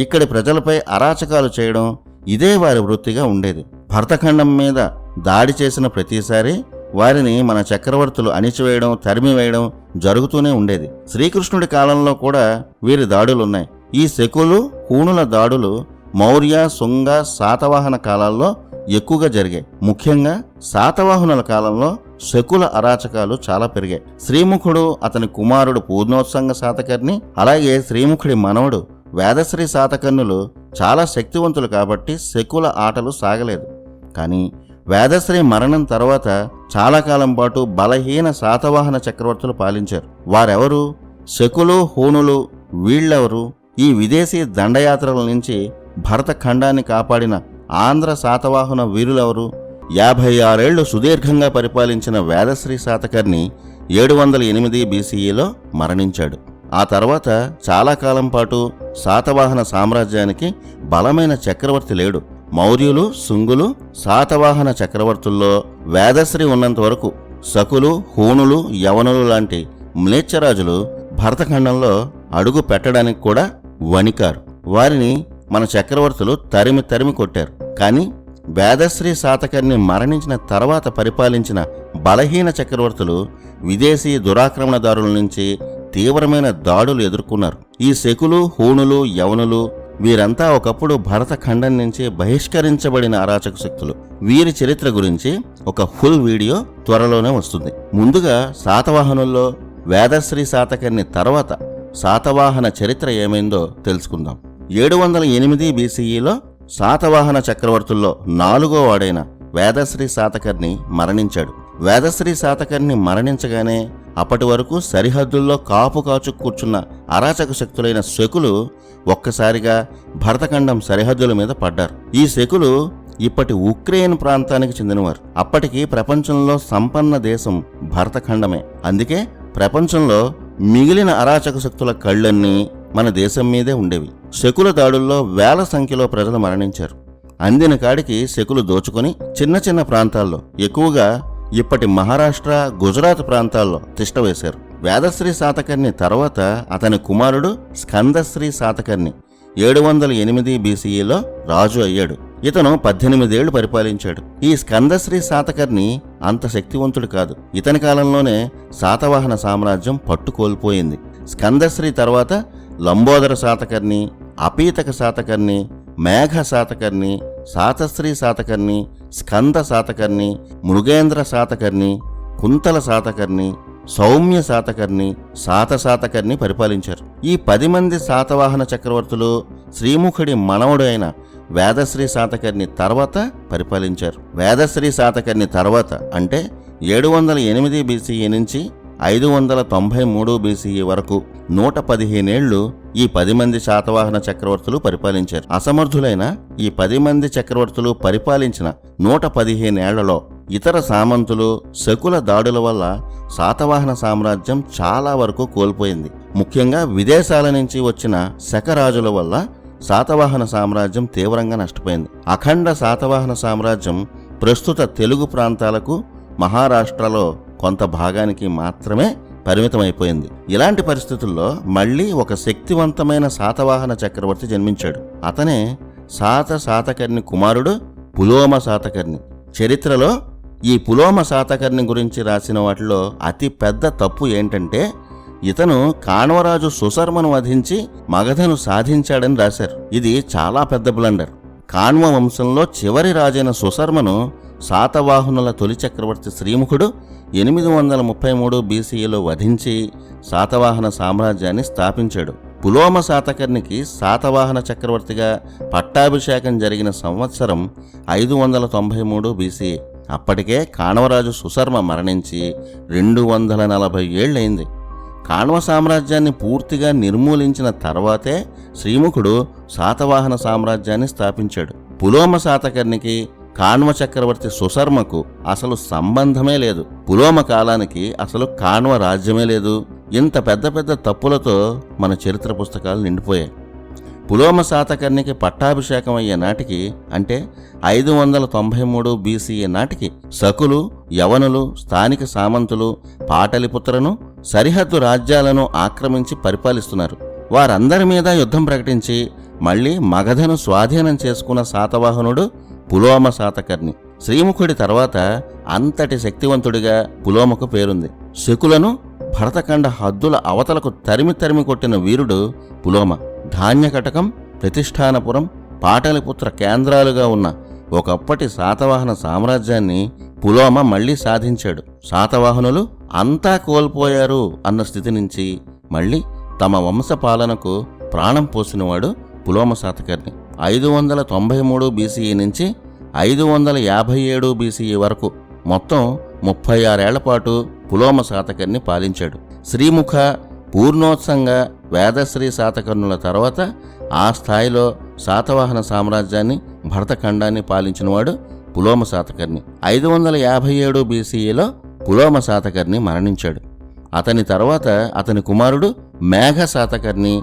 ఇక్కడి ప్రజలపై అరాచకాలు చేయడం ఇదే వారి వృత్తిగా ఉండేది. భరతఖండం మీద దాడి చేసిన ప్రతిసారి వారిని మన చక్రవర్తులు అణిచివేయడం, తరిమివేయడం జరుగుతూనే ఉండేది. శ్రీకృష్ణుడి కాలంలో కూడా వీరి దాడులున్నాయి. ఈ శకులు, హూణుల దాడులు మౌర్య, శుంగ, శాతవాహన కాలాల్లో ఎక్కువగా జరిగాయి. ముఖ్యంగా శాతవాహనుల కాలంలో శకుల అరాచకాలు చాలా పెరిగాయి. శ్రీముఖుడు, అతని కుమారుడు పూర్ణోత్సంగ శాతకర్ణి, అలాగే శ్రీముఖుడి మనవడు వేదశ్రీ శాతకర్ణులు చాలా శక్తివంతులు కాబట్టి శకుల ఆటలు సాగలేదు. కానీ వేదశ్రీ మరణం తర్వాత చాలా కాలం పాటు బలహీన శాతవాహన చక్రవర్తులు పాలించారు. వారెవరు? శకులు, హూణులు. వీళ్ళెవరు? ఈ విదేశీ దండయాత్రల నుంచి భరతఖండాన్ని కాపాడిన ఆంధ్ర శాతవాహన వీరులెవరు? 56 ఏళ్లు సుదీర్ఘంగా పరిపాలించిన వేదశ్రీ శాతకర్ణి 708 బీసీఈలో మరణించాడు. ఆ తర్వాత చాలా కాలం పాటు శాతవాహన సామ్రాజ్యానికి బలమైన చక్రవర్తి లేడు. మౌర్యులు, శుంగులు, శాతవాహన చక్రవర్తుల్లో వేదశ్రీ ఉన్నంత వరకు శకులు, హూణులు, యవనులు లాంటి మ్లేచ్ఛరాజులు భరతఖండంలో అడుగు పెట్టడానికి కూడా వణికారు. వారిని మన చక్రవర్తులు తరిమి తరిమి కొట్టారు. కానీ వేదశ్రీ శాతకర్ణి మరణించిన తర్వాత పరిపాలించిన బలహీన చక్రవర్తులు విదేశీ దురాక్రమణదారుల నుంచి తీవ్రమైన దాడులు ఎదుర్కొన్నారు. ఈ శకులు, హూణులు, యవనులు వీరంతా ఒకప్పుడు భరతఖండం నుంచి బహిష్కరించబడిన అరాచక శక్తులు. వీరి చరిత్ర గురించి ఒక ఫుల్ వీడియో త్వరలోనే వస్తుంది. ముందుగా శాతవాహనుల్లో వేదశ్రీ శాతకర్ణి తర్వాత శాతవాహన చరిత్ర ఏమైందో తెలుసుకుందాం. 708 బీసీఈలో శాతవాహన చక్రవర్తుల్లో 4వ వాడైన వేదశ్రీ శాతకర్ణి మరణించాడు. వేదశ్రీ శాతకర్ణి మరణించగానే అప్పటి వరకు సరిహద్దుల్లో కాపు కాచు కూర్చున్న అరాచక శక్తులైన శకులు ఒక్కసారిగా భరతఖండం సరిహద్దుల మీద పడ్డారు. ఈ శకులు ఇప్పటి ఉక్రెయిన్ ప్రాంతానికి చెందినవారు. అప్పటికి ప్రపంచంలో సంపన్న దేశం భరతఖండమే. అందుకే ప్రపంచంలో మిగిలిన అరాచక శక్తుల కళ్ళన్నీ మన దేశం మీదే ఉండేవి. శకుల దాడుల్లో వేల సంఖ్యలో ప్రజలు మరణించారు. అందిన కాడికి శకులు దోచుకొని చిన్న చిన్న ప్రాంతాల్లో, ఎక్కువగా ఇప్పటి మహారాష్ట్ర, గుజరాత్ ప్రాంతాల్లో తిష్టవేశారు. వేదశ్రీ శాతకర్ణి తర్వాత అతని కుమారుడు స్కందశ్రీ శాతకర్ణి 708 బీసీఈలో రాజు అయ్యాడు. ఇతను 18 ఏళ్లు పరిపాలించాడు. ఈ స్కందశ్రీ శాతకర్ణి అంత శక్తివంతుడు కాదు. ఇతని కాలంలోనే శాతవాహన సామ్రాజ్యం పట్టుకోల్పోయింది. స్కందశ్రీ తర్వాత లంబోదర శాతకర్ణి, అపీతక శాతకర్ణి, మేఘ శాతకర్ణి, శాతశ్రీ శాతకర్ణి, స్కంద శాతకర్ణి, మృగేంద్ర శాతకర్ణి, కుంతల శాతకర్ణి, సౌమ్య శాతకర్ణి, శాతశాతకర్ణి పరిపాలించారు. ఈ 10 మంది శాతవాహన చక్రవర్తులు శ్రీముఖుడి మనవడు అయిన వేదశ్రీ శాతకర్ణి తర్వాత పరిపాలించారు. వేదశ్రీ శాతకర్ణి తర్వాత అంటే 708 బీసీఈ నుంచి 593 బీసీఈ వరకు 115 ఏళ్లు ఈ 10 మంది శాతవాహన చక్రవర్తులు పరిపాలించారు. అసమర్థులైన ఈ 10 మంది చక్రవర్తులు పరిపాలించిన 115 ఏళ్లలో ఇతర సామంతులు, శకుల దాడుల వల్ల శాతవాహన సామ్రాజ్యం చాలా వరకు కోల్పోయింది. ముఖ్యంగా విదేశాల నుంచి వచ్చిన శకరాజుల వల్ల శాతవాహన సామ్రాజ్యం తీవ్రంగా నష్టపోయింది. అఖండ శాతవాహన సామ్రాజ్యం ప్రస్తుత తెలుగు ప్రాంతాలకు, మహారాష్ట్రలో కొంత భాగానికి మాత్రమే పరిమితమైపోయింది. ఇలాంటి పరిస్థితుల్లో మళ్లీ ఒక శక్తివంతమైన శాతవాహన చక్రవర్తి జన్మించాడు. అతనే శాతకర్ణి కుమారుడు పులోమ శాతకర్ణి. చరిత్రలో ఈ పులోమ శాతకర్ణి గురించి రాసిన వాటిలో అతి పెద్ద తప్పు ఏంటంటే ఇతను కాణ్వరాజు సుశర్మను వధించి మగధను సాధించాడని రాశారు. ఇది చాలా పెద్ద బ్లండర్. కాణ్వ వంశంలో చివరి రాజైన సుశర్మను శాతవాహనుల తొలి చక్రవర్తి శ్రీముఖుడు 833 బీసీఈలో వధించి శాతవాహన సామ్రాజ్యాన్ని స్థాపించాడు. పులోమ శాతకర్ణికి శాతవాహన చక్రవర్తిగా పట్టాభిషేకం జరిగిన సంవత్సరం 593 బీసీఈ. అప్పటికే కాణ్వరాజు సుశర్మ మరణించి 240 ఏళ్లైంది. కాణ్వ సామ్రాజ్యాన్ని పూర్తిగా నిర్మూలించిన తర్వాతే శ్రీముఖుడు శాతవాహన సామ్రాజ్యాన్ని స్థాపించాడు. పులోమ శాతకర్ణికి కాణ్వ చక్రవర్తి సుశర్మకు అసలు సంబంధమే లేదు. పులోమ కాలానికి అసలు కాణ్వ రాజ్యమే లేదు. ఇంత పెద్ద పెద్ద తప్పులతో మన చరిత్ర పుస్తకాలు నిండిపోయాయి. పులోమ శాతకర్ణికి పట్టాభిషేకం అయ్యే నాటికి అంటే 593 బీసీఈ నాటికి శకులు, యవనులు, స్థానిక సామంతులు పాటలిపుత్రను, సరిహద్దు రాజ్యాలను ఆక్రమించి పరిపాలిస్తున్నారు. వారందరి మీద యుద్ధం ప్రకటించి మళ్లీ మగధను స్వాధీనం చేసుకున్న శాతవాహనుడు పులోమ శాతకర్ణి. శ్రీముఖుడి తర్వాత అంతటి శక్తివంతుడిగా పులోమకు పేరుంది. శకులను భరతఖండ హద్దుల అవతలకు తరిమి కొట్టిన వీరుడు పులోమ. ధాన్యకటకం, ప్రతిష్టానపురం, పాటలిపుత్ర కేంద్రాలుగా ఉన్న ఒకప్పటి శాతవాహన సామ్రాజ్యాన్ని పులోమ మళ్లీ సాధించాడు. శాతవాహనులు అంతా కోల్పోయారు అన్న స్థితి నుంచి మళ్లీ తమ వంశపాలనకు ప్రాణం పోసినవాడు పులోమ శాతకర్ణి. 593 బీసీఈ నుంచి 557 బీసీఈ వరకు మొత్తం 36 ఏళ్ల పాటు పులోమ శాతకర్ణి పాలించాడు. శ్రీముఖ, పూర్ణోత్సంగ, వేదశ్రీ శాతకర్ణుల తర్వాత ఆ స్థాయిలో శాతవాహన సామ్రాజ్యాన్ని, భరతఖండాన్ని పాలించినవాడు పులోమ శాతకర్ణి. 557 బీసీఈలో పులోమ శాతకర్ణి మరణించాడు. అతని తర్వాత అతని కుమారుడు మేఘ శాతకర్ణి,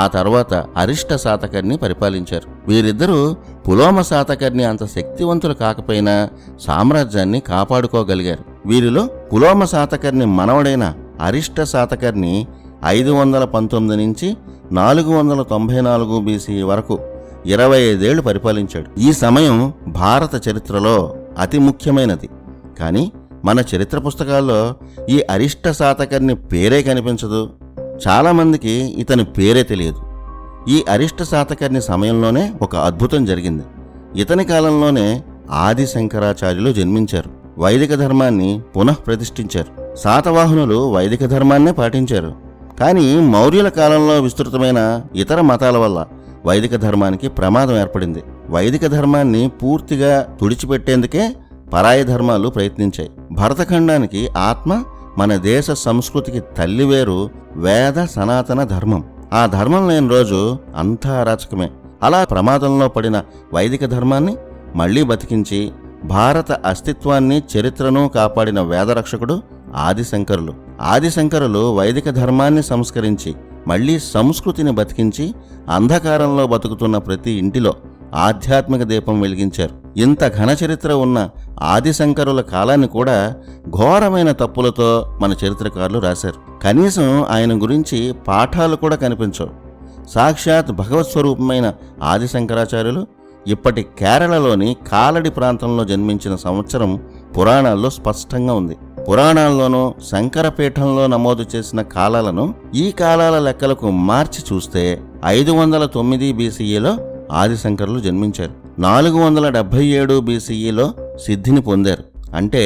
ఆ తర్వాత అరిష్ట శాతకర్ణి పరిపాలించారు. వీరిద్దరూ పులోమ శాతకర్ణి అంత శక్తివంతులు కాకపోయినా సామ్రాజ్యాన్ని కాపాడుకోగలిగారు. వీరిలో పులోమ శాతకర్ణి మనవడైన అరిష్ట శాతకర్ణి 519 నుంచి 494 బీసీ వరకు 25 ఏళ్లు పరిపాలించాడు. ఈ సమయం భారత చరిత్రలో అతి ముఖ్యమైనది. కానీ మన చరిత్ర పుస్తకాల్లో ఈ అరిష్ట శాతకర్ణి పేరే కనిపించదు. చాలామందికి ఇతని పేరే తెలియదు. ఈ అరిష్ట శాతకర్ణి సమయంలోనే ఒక అద్భుతం జరిగింది. ఇతని కాలంలోనే ఆది శంకరాచార్యులు జన్మించారు. వైదిక ధర్మాన్ని పునఃప్రతిష్ఠించారు. శాతవాహనులు వైదిక ధర్మాన్నే పాటించారు. కానీ మౌర్యుల కాలంలో విస్తృతమైన ఇతర మతాల వల్ల వైదిక ధర్మానికి ప్రమాదం ఏర్పడింది. వైదిక ధర్మాన్ని పూర్తిగా తుడిచిపెట్టేందుకే పరాయి ధర్మాలు ప్రయత్నించాయి. భరతఖండానికి ఆత్మ, మన దేశ సంస్కృతికి తల్లివేరు వేద సనాతన ధర్మం. ఆ ధర్మం లేని రోజు అంతా అరాచకమే. అలా ప్రమాదంలో పడిన వైదిక ధర్మాన్ని మళ్లీ బతికించి భారత అస్తిత్వాన్ని, చరిత్రను కాపాడిన వేదరక్షకుడు ఆదిశంకరులు. ఆదిశంకరులు వైదిక ధర్మాన్ని సంస్కరించి మళ్లీ సంస్కృతిని బతికించి అంధకారంలో బతుకుతున్న ప్రతి ఇంటిలో ఆధ్యాత్మిక దీపం వెలిగించారు. ఇంత ఘన చరిత్ర ఉన్న ఆదిశంకరుల కాలాన్ని కూడా ఘోరమైన తప్పులతో మన చరిత్రకారులు రాశారు. కనీసం ఆయన గురించి పాఠాలు కూడా కనిపించవు. సాక్షాత్ భగవత్ స్వరూపమైన ఆదిశంకరాచార్యులు ఇప్పటి కేరళలోని కాలడి ప్రాంతంలో జన్మించిన సంవత్సరం పురాణాల్లో స్పష్టంగా ఉంది. పురాణాల్లోనూ శంకరపీఠంలో నమోదు చేసిన కాలాలను ఈ కాలాల లెక్కలకు మార్చి చూస్తే 509 బీసీఈలో ఆదిశంకరులు జన్మించారు. 477 బీసీఈలో సిద్ధిని పొందారు. అంటే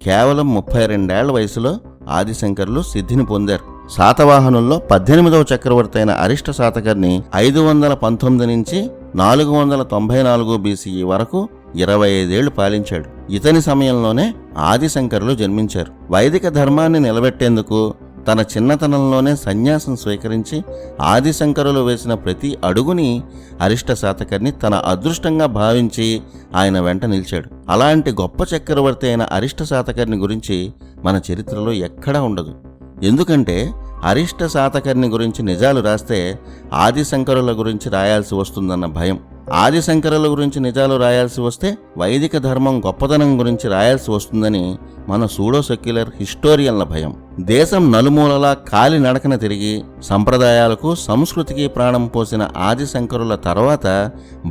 కేవలం 32 ఏళ్ల వయసులో ఆదిశంకరులు సిద్ధిని పొందారు. శాతవాహనుల్లో 18వ చక్రవర్తి అయిన అరిష్ట శాతకర్ణి 519 నుంచి 494 బీసీఈ వరకు 25 ఏళ్లు పాలించాడు. ఇతని సమయంలోనే ఆదిశంకరులు జన్మించారు. వైదిక ధర్మాన్ని నిలబెట్టేందుకు తన చిన్నతనంలోనే సన్యాసం స్వీకరించి ఆదిశంకరులు వేసిన ప్రతి అడుగుని అరిష్ట శాతకర్ణి తన అదృష్టంగా భావించి ఆయన వెంట నిలిచాడు. అలాంటి గొప్ప చక్రవర్తి అయిన అరిష్ట శాతకర్ణి గురించి మన చరిత్రలో ఎక్కడా ఉండదు. ఎందుకంటే అరిష్ట శాతకర్ణి గురించి నిజాలు రాస్తే ఆదిశంకరుల గురించి రాయాల్సి వస్తుందన్న భయం. ఆదిశంకరుల గురించి నిజాలు రాయాల్సి వస్తే వైదిక ధర్మం గొప్పదనం గురించి రాయాల్సి వస్తుందని మన సూడో సెక్యులర్ హిస్టోరియన్ల భయం. దేశం నలుమూలలా కాలి నడకన తిరిగి సంప్రదాయాలకు, సంస్కృతికి ప్రాణం పోసిన ఆదిశంకరుల తర్వాత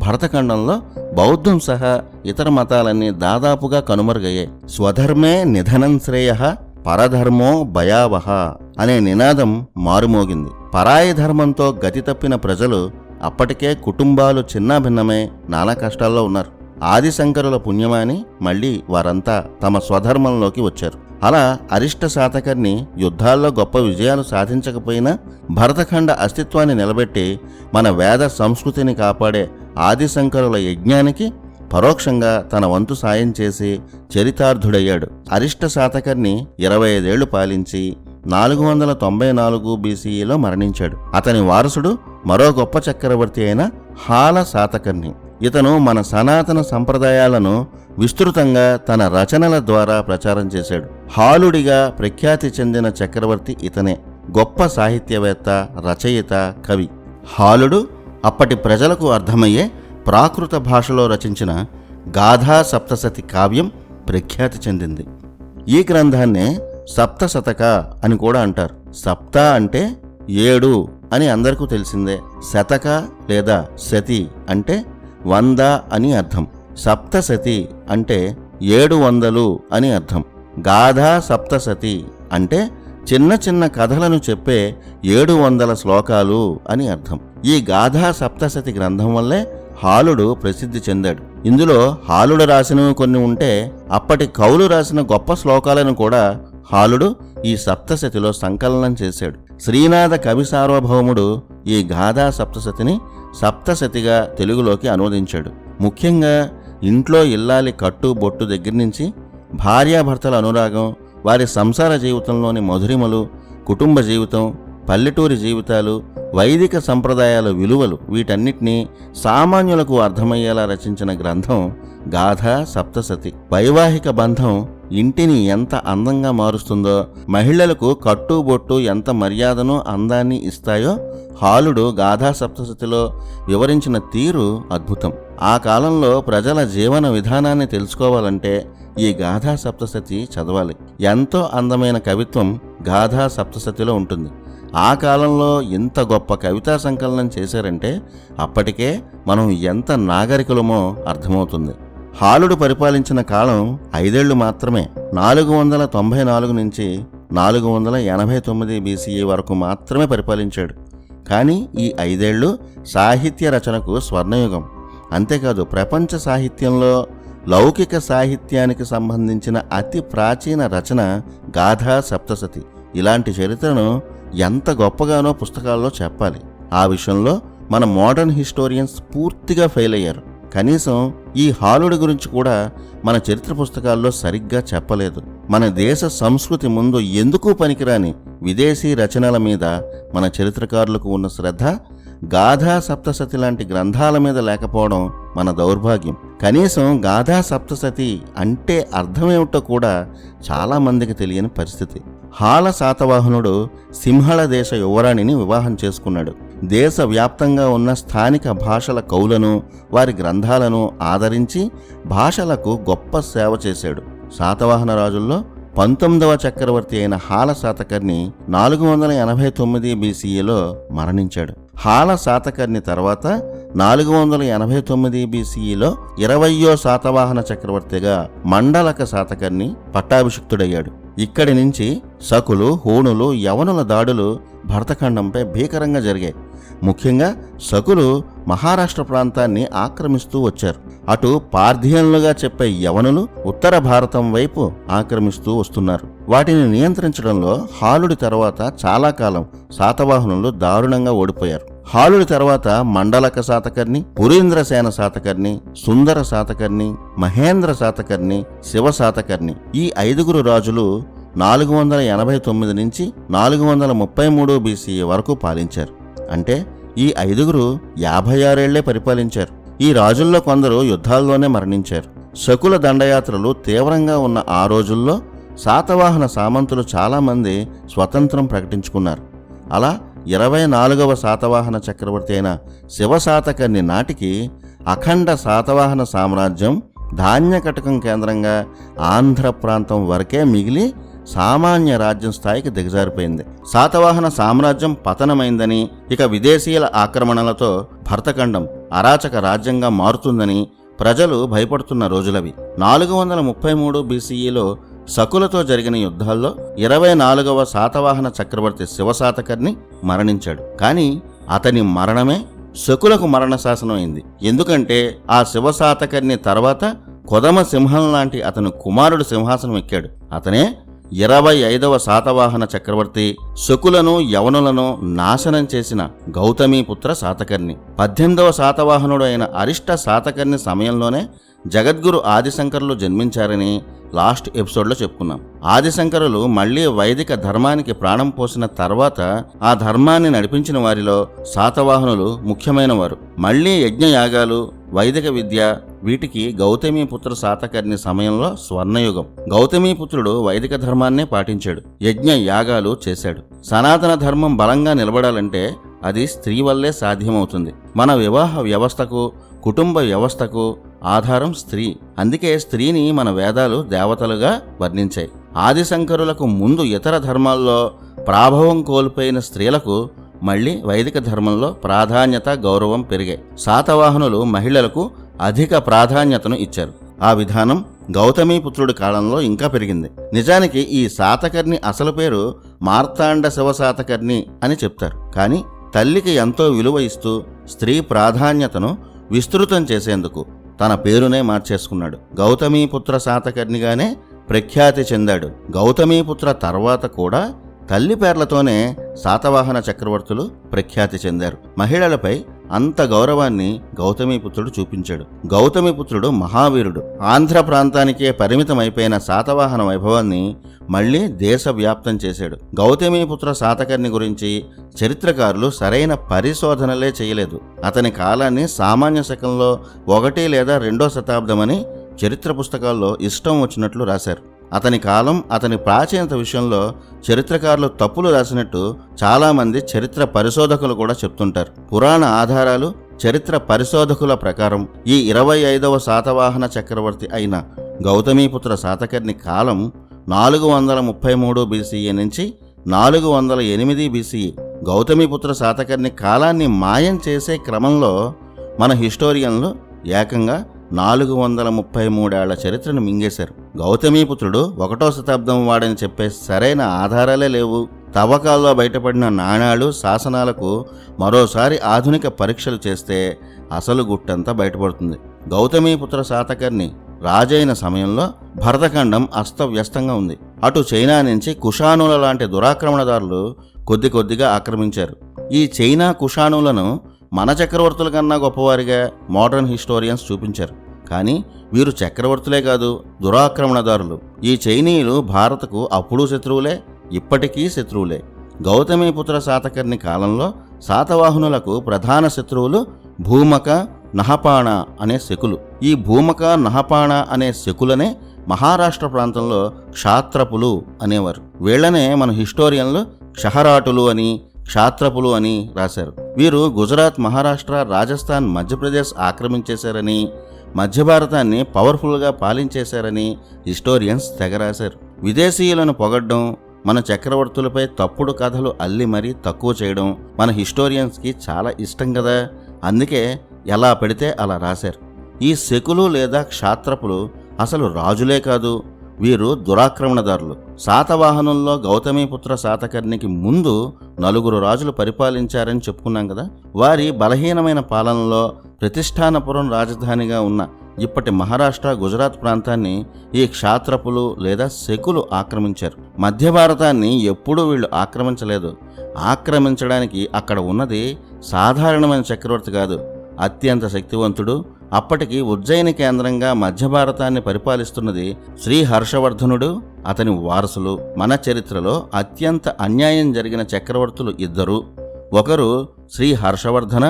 భరతఖండంలో బౌద్ధం సహా ఇతర మతాలన్నీ దాదాపుగా కనుమరుగయ్యాయి. స్వధర్మే నిధనం శ్రేయః, పరధర్మో భయావహ అనే నినాదం మారుమోగింది. పరాయి ధర్మంతో గతి తప్పిన ప్రజలు అప్పటికే కుటుంబాలు చిన్నాభిన్నమై నానా కష్టాల్లో ఉన్నారు. ఆదిశంకరుల పుణ్యమాని మళ్లీ వారంతా తమ స్వధర్మంలోకి వచ్చారు. అలా అరిష్ట శాతకర్ణి యుద్ధాల్లో గొప్ప విజయాలు సాధించకపోయినా భరతఖండ అస్తిత్వాన్ని నిలబెట్టి మన వేద సంస్కృతిని కాపాడే ఆదిశంకరుల యజ్ఞానికి పరోక్షంగా తన వంతు సాయం చేసి చరితార్థుడయ్యాడు. అరిష్ట శాతకర్ణి 25 ఏళ్లు పాలించి 494 బీసీఈలో మరణించాడు. అతని వారసుడు మరో గొప్ప చక్రవర్తి అయిన హాల శాతకర్ణి. ఇతను మన సనాతన సంప్రదాయాలను విస్తృతంగా తన రచనల ద్వారా ప్రచారం చేశాడు. హాలుడిగా ప్రఖ్యాతి చెందిన చక్రవర్తి ఇతనే. గొప్ప సాహిత్యవేత్త, రచయిత, కవి. హాలుడు అప్పటి ప్రజలకు అర్థమయ్యే ప్రాకృత భాషలో రచించిన గాథా సప్తశతి కావ్యం ప్రఖ్యాతి చెందింది. ఈ గ్రంథాన్నే సప్తశతక అని కూడా అంటారు. సప్త అంటే 7 అని అందరికీ తెలిసిందే. శతక లేదా శతి అంటే 100 అని అర్థం. సప్తశతి అంటే 700 అని అర్థం. గాథా సప్తశతి అంటే చిన్న చిన్న కథలను చెప్పే 700 శ్లోకాలు అని అర్థం. ఈ గాథా సప్తశతి గ్రంథం వల్లే హాలుడు ప్రసిద్ధి చెందాడు. ఇందులో హాలుడు రాసినవి కొన్ని ఉంటే అప్పటి కవులు రాసిన గొప్ప శ్లోకాలను కూడా హాలుడు ఈ సప్తశతిలో సంకలనం చేశాడు. శ్రీనాథ కవి సార్వభౌముడు ఈ గాథా సప్తశతిని సప్తశతిగా తెలుగులోకి అనువదించాడు. ముఖ్యంగా ఇంట్లో ఇల్లాలి కట్టు బొట్టు దగ్గర నుంచి భార్యాభర్తల అనురాగం, వారి సంసార జీవితంలోని మధురిమలు, కుటుంబ జీవితం, పల్లెటూరి జీవితాలు, వైదిక సంప్రదాయాల విలువలు, వీటన్నిటినీ సామాన్యులకు అర్థమయ్యేలా రచించిన గ్రంథం గాథా సప్తసతి. వైవాహిక బంధం ఇంటిని ఎంత అందంగా మారుస్తుందో, మహిళలకు కట్టుబొట్టు ఎంత మర్యాదను అందాన్ని ఇస్తాయో హాలుడు గాథా సప్తసతిలో వివరించిన తీరు అద్భుతం. ఆ కాలంలో ప్రజల జీవన విధానాన్ని తెలుసుకోవాలంటే ఈ గాథా సప్తసతి చదవాలి. ఎంతో అందమైన కవిత్వం గాథా సప్తసతిలో ఉంటుంది. ఆ కాలంలో ఇంత గొప్ప కవితా సంకలనం చేశారంటే అప్పటికే మనం ఎంత నాగరికులమో అర్థమవుతుంది. హాలుడు పరిపాలించిన కాలం 5 ఏళ్లు మాత్రమే. 494 నుంచి 489 BCE వరకు మాత్రమే పరిపాలించాడు. కానీ ఈ 5 ఏళ్లు సాహిత్య రచనకు స్వర్ణయుగం. అంతేకాదు, ప్రపంచ సాహిత్యంలో లౌకిక సాహిత్యానికి సంబంధించిన అతి ప్రాచీన రచన గాథా సప్తసతి. ఇలాంటి చరిత్రను ఎంత గొప్పగానో పుస్తకాల్లో చెప్పాలి. ఆ విషయంలో మన మోడర్న్ హిస్టోరియన్స్ పూర్తిగా ఫెయిల్ అయ్యారు. కనీసం ఈ హాలుడి గురించి కూడా మన చరిత్ర పుస్తకాల్లో సరిగ్గా చెప్పలేదు. మన దేశ సంస్కృతి ముందు ఎందుకు పనికిరాని విదేశీ రచనల మీద మన చరిత్రకారులకు ఉన్న శ్రద్ధ గాథా సప్తసతి లాంటి గ్రంథాల మీద లేకపోవడం మన దౌర్భాగ్యం. కనీసం గాథా సప్తసతి అంటే అర్థమేమిటో కూడా చాలామందికి తెలియని పరిస్థితి. హాల శాతవాహనుడు సింహళ దేశ యువరాణిని వివాహం చేసుకున్నాడు. దేశవ్యాప్తంగా ఉన్న స్థానిక భాషల కవులను, వారి గ్రంథాలను ఆదరించి భాషలకు గొప్ప సేవ చేశాడు. శాతవాహన రాజుల్లో 19వ చక్రవర్తి అయిన హాల శాతకర్ణి 489 BCEలో మరణించాడు. హాల శాతకర్ణి తర్వాత 489 BCEలో 20వ శాతవాహన చక్రవర్తిగా మండలక శాతకర్ణి పట్టాభిషిక్తుడయ్యాడు. ఇక్కడి నుంచి శకులు, హూణులు, యవనుల దాడులు భరతఖండంపై భీకరంగా జరిగాయి. ముఖ్యంగా శకులు మహారాష్ట్ర ప్రాంతాన్ని ఆక్రమిస్తూ వచ్చారు. అటు పార్థియన్లుగా చెప్పే యవనులు ఉత్తర భారతం వైపు ఆక్రమిస్తూ వస్తున్నారు. వాటిని నియంత్రించడంలో హాలుడి తర్వాత చాలా కాలం శాతవాహనులు దారుణంగా ఓడిపోయారు. హాలుడి తర్వాత మండలక శాతకర్ణి, పురీంద్రసేన శాతకర్ణి, సుందర శాతకర్ణి, మహేంద్ర శాతకర్ణి, శివ శాతకర్ణి ఈ 5 రాజులు 489 నుంచి 433 BCE వరకు పాలించారు. అంటే ఈ 5 56 ఏళ్లే పరిపాలించారు. ఈ రాజుల్లో కొందరు యుద్ధాల్లోనే మరణించారు. శకుల దండయాత్రలు తీవ్రంగా ఉన్న ఆ రోజుల్లో శాతవాహన సామంతులు చాలామంది స్వతంత్రం ప్రకటించుకున్నారు. అలా 24వ శాతవాహన చక్రవర్తి అయిన శివశాతకర్ణి నాటికి అఖండ శాతవాహన సామ్రాజ్యం ధాన్యకటకం కేంద్రంగా ఆంధ్ర ప్రాంతం వరకే మిగిలి సామాన్య రాజ్యం స్థాయికి దిగజారిపోయింది. శాతవాహన సామ్రాజ్యం పతనమైందని, ఇక విదేశీయుల ఆక్రమణలతో భరతఖండం అరాచక రాజ్యంగా మారుతుందని ప్రజలు భయపడుతున్న రోజులవి. 433 BCEలో శకులతో జరిగిన యుద్ధాల్లో 24వ శాతవాహన చక్రవర్తి శివశాతకర్ణి మరణించాడు. కానీ అతని మరణమే శకులకు మరణ శాసనం అయింది. ఎందుకంటే ఆ శివశాతకర్ణి తర్వాత కొదమ సింహం లాంటి అతను కుమారుడు సింహాసనం ఎక్కాడు. అతనే 25వ శాతవాహన చక్రవర్తి, శకులను యవనులను నాశనం చేసిన గౌతమీపుత్ర శాతకర్ణి. 18వ శాతవాహనుడు అయిన అరిష్ట శాతకర్ణి సమయంలోనే జగద్గురు ఆదిశంకరులు జన్మించారని లాస్ట్ ఎపిసోడ్లో చెప్పుకున్నాం. ఆదిశంకరులు మళ్లీ వైదిక ధర్మానికి ప్రాణం పోసిన తర్వాత ఆ ధర్మాన్ని నడిపించిన వారిలో శాతవాహనులు ముఖ్యమైన వారు. మళ్లీ యజ్ఞయాగాలు, వైదిక విద్య వీటికి గౌతమీపుత్ర శాతకర్ణి సమయంలో స్వర్ణయుగం. గౌతమీపుత్రుడు వైదిక ధర్మాన్నే పాటించాడు, యజ్ఞ యాగాలు చేశాడు. సనాతన ధర్మం బలంగా నిలబడాలంటే అది స్త్రీ వల్లే సాధ్యమవుతుంది. మన వివాహ వ్యవస్థకు, కుటుంబ వ్యవస్థకు ఆధారం స్త్రీ. అందుకే స్త్రీని మన వేదాలు దేవతలుగా వర్ణించాయి. ఆదిశంకరులకు ముందు ఇతర ధర్మాల్లో ప్రాభవం కోల్పోయిన స్త్రీలకు మళ్లీ వైదిక ధర్మంలో ప్రాధాన్యత, గౌరవం పెరిగాయి. శాతవాహనులు మహిళలకు అధిక ప్రాధాన్యతను ఇచ్చారు. ఆ విధానం గౌతమీపుత్రుడి కాలంలో ఇంకా పెరిగింది. నిజానికి ఈ శాతకర్ణి అసలు పేరు మార్తాండ శివశాతకర్ణి అని చెప్తారు. కానీ తల్లికి ఎంతో విలువ ఇస్తూ స్త్రీ ప్రాధాన్యతను విస్తృతం చేసేందుకు తన పేరునే మార్చేసుకున్నాడు. గౌతమీపుత్ర శాతకర్ణిగానే ప్రఖ్యాతి చెందాడు. గౌతమీపుత్ర తర్వాత కూడా తల్లి పేర్లతోనే శాతవాహన చక్రవర్తులు ప్రఖ్యాతి చెందారు. మహిళలపై అంత గౌరవాన్ని గౌతమీపుత్రుడు చూపించాడు. గౌతమీపుత్రుడు మహావీరుడు. ఆంధ్ర ప్రాంతానికే పరిమితమైపోయిన శాతవాహన వైభవాన్ని మళ్లీ దేశవ్యాప్తం చేశాడు. గౌతమీపుత్ర శాతకర్ణి గురించి చరిత్రకారులు సరైన పరిశోధనలే చేయలేదు. అతని కాలాన్ని సామాన్య శకంలో 1 లేదా 2వ శతాబ్దమని చరిత్ర పుస్తకాల్లో ఇష్టం వచ్చినట్లు రాశారు. అతని కాలం, అతని ప్రాచీనత విషయంలో చరిత్రకారులు తప్పులు రాసినట్టు చాలామంది చరిత్ర పరిశోధకులు కూడా చెప్తుంటారు. పురాణ ఆధారాలు, చరిత్ర పరిశోధకుల ప్రకారం ఈ 25వ శాతవాహన చక్రవర్తి అయిన గౌతమీపుత్ర శాతకర్ణి కాలం 433 BCE నుంచి 408 BCE. గౌతమీపుత్ర శాతకర్ణి కాలాన్ని మాయం చేసే క్రమంలో మన హిస్టోరియన్లు ఏకంగా 433 ఏళ్ల చరిత్రను మింగేశారు. గౌతమీపుత్రుడు 1వ శతాబ్దం వాడని చెప్పే సరైన ఆధారాలే లేవు. తవ్వకాల్లో బయటపడిన నాణాలు, శాసనాలకు మరోసారి ఆధునిక పరీక్షలు చేస్తే అసలు గుట్టంతా బయటపడుతుంది. గౌతమీపుత్ర శాతకర్ణి రాజైన సమయంలో భరతఖండం అస్తవ్యస్తంగా ఉంది. అటు చైనా నుంచి కుషానుల లాంటి దురాక్రమణదారులు కొద్ది కొద్దిగా ఆక్రమించారు. ఈ చైనా కుషానులను మన చక్రవర్తుల కన్నా గొప్పవారిగా మోడర్న్ హిస్టోరియన్స్ చూపించారు. కానీ వీరు చక్రవర్తులే కాదు, దురాక్రమణదారులు. ఈ చైనీయులు భారత్కు అప్పుడు శత్రువులే, ఇప్పటికీ శత్రువులే. గౌతమీపుత్ర శాతకర్ణి కాలంలో శాతవాహనులకు ప్రధాన శత్రువులు భూమక, నహపాణ అనే శకులు. ఈ భూమక, నహపాణ అనే శకులనే మహారాష్ట్ర ప్రాంతంలో క్షాత్రపులు అనేవారు. వీళ్లనే మన హిస్టోరియన్లు క్షహరాటులు అని, క్షాత్రపులు అని రాశారు. వీరు గుజరాత్, మహారాష్ట్ర, రాజస్థాన్, మధ్యప్రదేశ్ ఆక్రమించేశారని, మధ్య భారతాన్ని పవర్ఫుల్గా పాలించేశారని హిస్టోరియన్స్ తెగ రాశారు. విదేశీయులను పొగడ్డం, మన చక్రవర్తులపై తప్పుడు కథలు అల్లి మరీ తక్కువ చేయడం మన హిస్టోరియన్స్కి చాలా ఇష్టం కదా. అందుకే ఎలా పెడితే అలా రాశారు. ఈ శకులు లేదా క్షాత్రపులు అసలు రాజులే కాదు, వీరు దురాక్రమణదారులు. శాతవాహనుల్లో గౌతమీపుత్ర శాతకర్ణికి ముందు 4 రాజులు పరిపాలించారని చెప్పుకున్నాం కదా. వారి బలహీనమైన పాలనలో ప్రతిష్టానపురం రాజధానిగా ఉన్న ఇప్పటి మహారాష్ట్ర, గుజరాత్ ప్రాంతాన్ని ఈ క్షాత్రపులు లేదా శకులు ఆక్రమించారు. మధ్య భారతాన్ని ఎప్పుడూ వీళ్ళు ఆక్రమించలేదు. ఆక్రమించడానికి అక్కడ ఉన్నది సాధారణమైన చక్రవర్తి కాదు, అత్యంత శక్తివంతుడు. అప్పటికి ఉజ్జయిని కేంద్రంగా మధ్య భారతాన్ని పరిపాలిస్తున్నది శ్రీ హర్షవర్ధనుడు, అతని వారసులు. మన చరిత్రలో అత్యంత అన్యాయం జరిగిన చక్రవర్తులు 2. ఒకరు శ్రీ హర్షవర్ధన,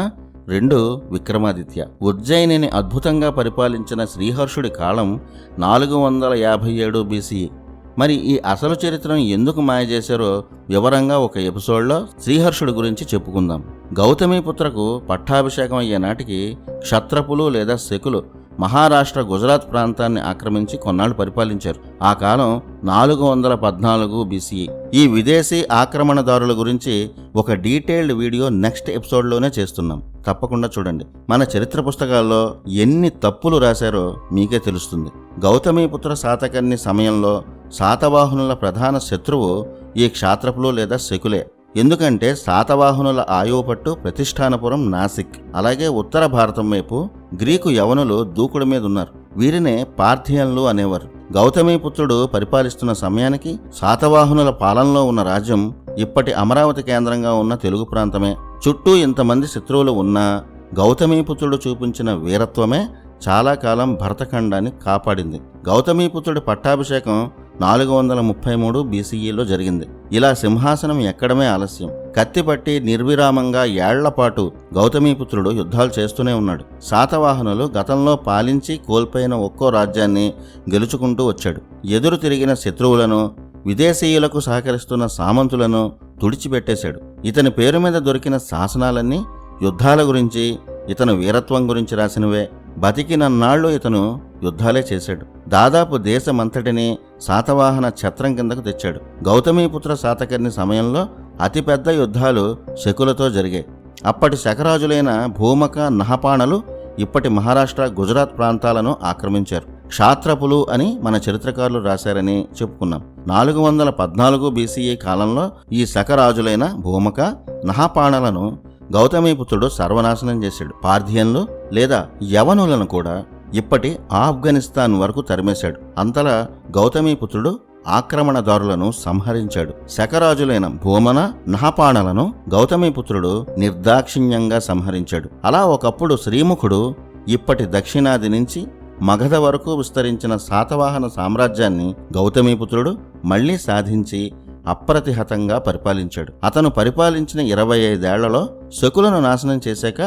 2 విక్రమాదిత్య. ఉజ్జయినిని అద్భుతంగా పరిపాలించిన శ్రీహర్షుడి కాలం 457 BCE. మరి ఈ అసలు చరిత్రను ఎందుకు మాయ చేశారో వివరంగా ఒక ఎపిసోడ్లో శ్రీహర్షుడి గురించి చెప్పుకుందాం. గౌతమీపుత్రకు పట్టాభిషేకం అయ్యే నాటికి క్షత్రపులు లేదా శకులు మహారాష్ట్ర, గుజరాత్ ప్రాంతాన్ని ఆక్రమించి కొన్నాళ్లు పరిపాలించారు. ఆ కాలం 414 BCE. ఈ విదేశీ ఆక్రమణదారుల గురించి ఒక డీటెయిల్డ్ వీడియో నెక్స్ట్ ఎపిసోడ్లోనే చేస్తున్నాం, తప్పకుండా చూడండి. మన చరిత్ర పుస్తకాల్లో ఎన్ని తప్పులు రాశారో మీకే తెలుస్తుంది. గౌతమీపుత్ర శాతకర్ణి సమయంలో శాతవాహనుల ప్రధాన శత్రువు ఈ క్షాత్రపులు లేదా శకులే. ఎందుకంటే శాతవాహనుల ఆయువుపట్టు ప్రతిష్టానపురం, నాసిక్, అలాగే ఉత్తర భారతం వైపు గ్రీకు యవనులు దూకుడు మీద ఉన్నారు. వీరినే పార్థియన్లు అనేవారు. గౌతమీపుత్రుడు పరిపాలిస్తున్న సమయానికి శాతవాహనుల పాలనలో ఉన్న రాజ్యం ఇప్పటి అమరావతి కేంద్రంగా ఉన్న తెలుగు ప్రాంతమే. చుట్టూ ఇంతమంది శత్రువులు ఉన్నా గౌతమీపుత్రుడు చూపించిన వీరత్వమే చాలా కాలం భరతఖండాన్ని కాపాడింది. గౌతమీపుత్రుడి పట్టాభిషేకం 433 BCEలో జరిగింది. ఇలా సింహాసనం ఎక్కడమే ఆలస్యం. కత్తిపట్టి నిర్విరామంగా ఏళ్లపాటు గౌతమీపుత్రుడు యుద్ధాలు చేస్తూనే ఉన్నాడు. శాతవాహనులు గతంలో పాలించి కోల్పోయిన ఒక్కో రాజ్యాన్ని గెలుచుకుంటూ వచ్చాడు. ఎదురు తిరిగిన శత్రువులను, విదేశీయులకు సహకరిస్తున్న సామంతులను తుడిచిపెట్టేశాడు. ఇతని పేరు మీద దొరికిన శాసనాలన్నీ యుద్ధాల గురించి, ఇతను వీరత్వం గురించి రాసినవే. బతికినన్నాళ్ళు ఇతను యుద్ధాలే చేశాడు. దాదాపు దేశమంతటిని శాతవాహన ఛత్రం కిందకు తెచ్చాడు. గౌతమీపుత్ర శాతకర్ణి సమయంలో అతిపెద్ద యుద్ధాలు శకులతో జరిగాయి. అప్పటి శకరాజులైన భూమక, నహపాణలు ఇప్పటి మహారాష్ట్ర, గుజరాత్ ప్రాంతాలను ఆక్రమించారు. క్షాత్రపులు అని మన చరిత్రకారులు రాశారని చెప్పుకున్నాం. 414 BCE కాలంలో ఈ శకరాజులైన భూమక, నహపాణలను గౌతమీపుత్రుడు సర్వనాశనం చేశాడు. పార్థియన్లు లేదా యవనులను కూడా ఇప్పటి ఆఫ్ఘనిస్తాన్ వరకు తరిమేశాడు. అంతలా గౌతమీపుత్రుడు ఆక్రమణదారులను సంహరించాడు. శకరాజులైన భూమన, నహపాణలను గౌతమీపుత్రుడు నిర్దాక్షిణ్యంగా సంహరించాడు. అలా ఒకప్పుడు శ్రీముఖుడు ఇప్పటి దక్షిణాది నుంచి మగధ వరకు విస్తరించిన శాతవాహన సామ్రాజ్యాన్ని గౌతమీపుత్రుడు మళ్లీ సాధించి అప్రతిహతంగా పరిపాలించాడు. అతను పరిపాలించిన 25 ఏళ్లలో శకులను నాశనం చేశాక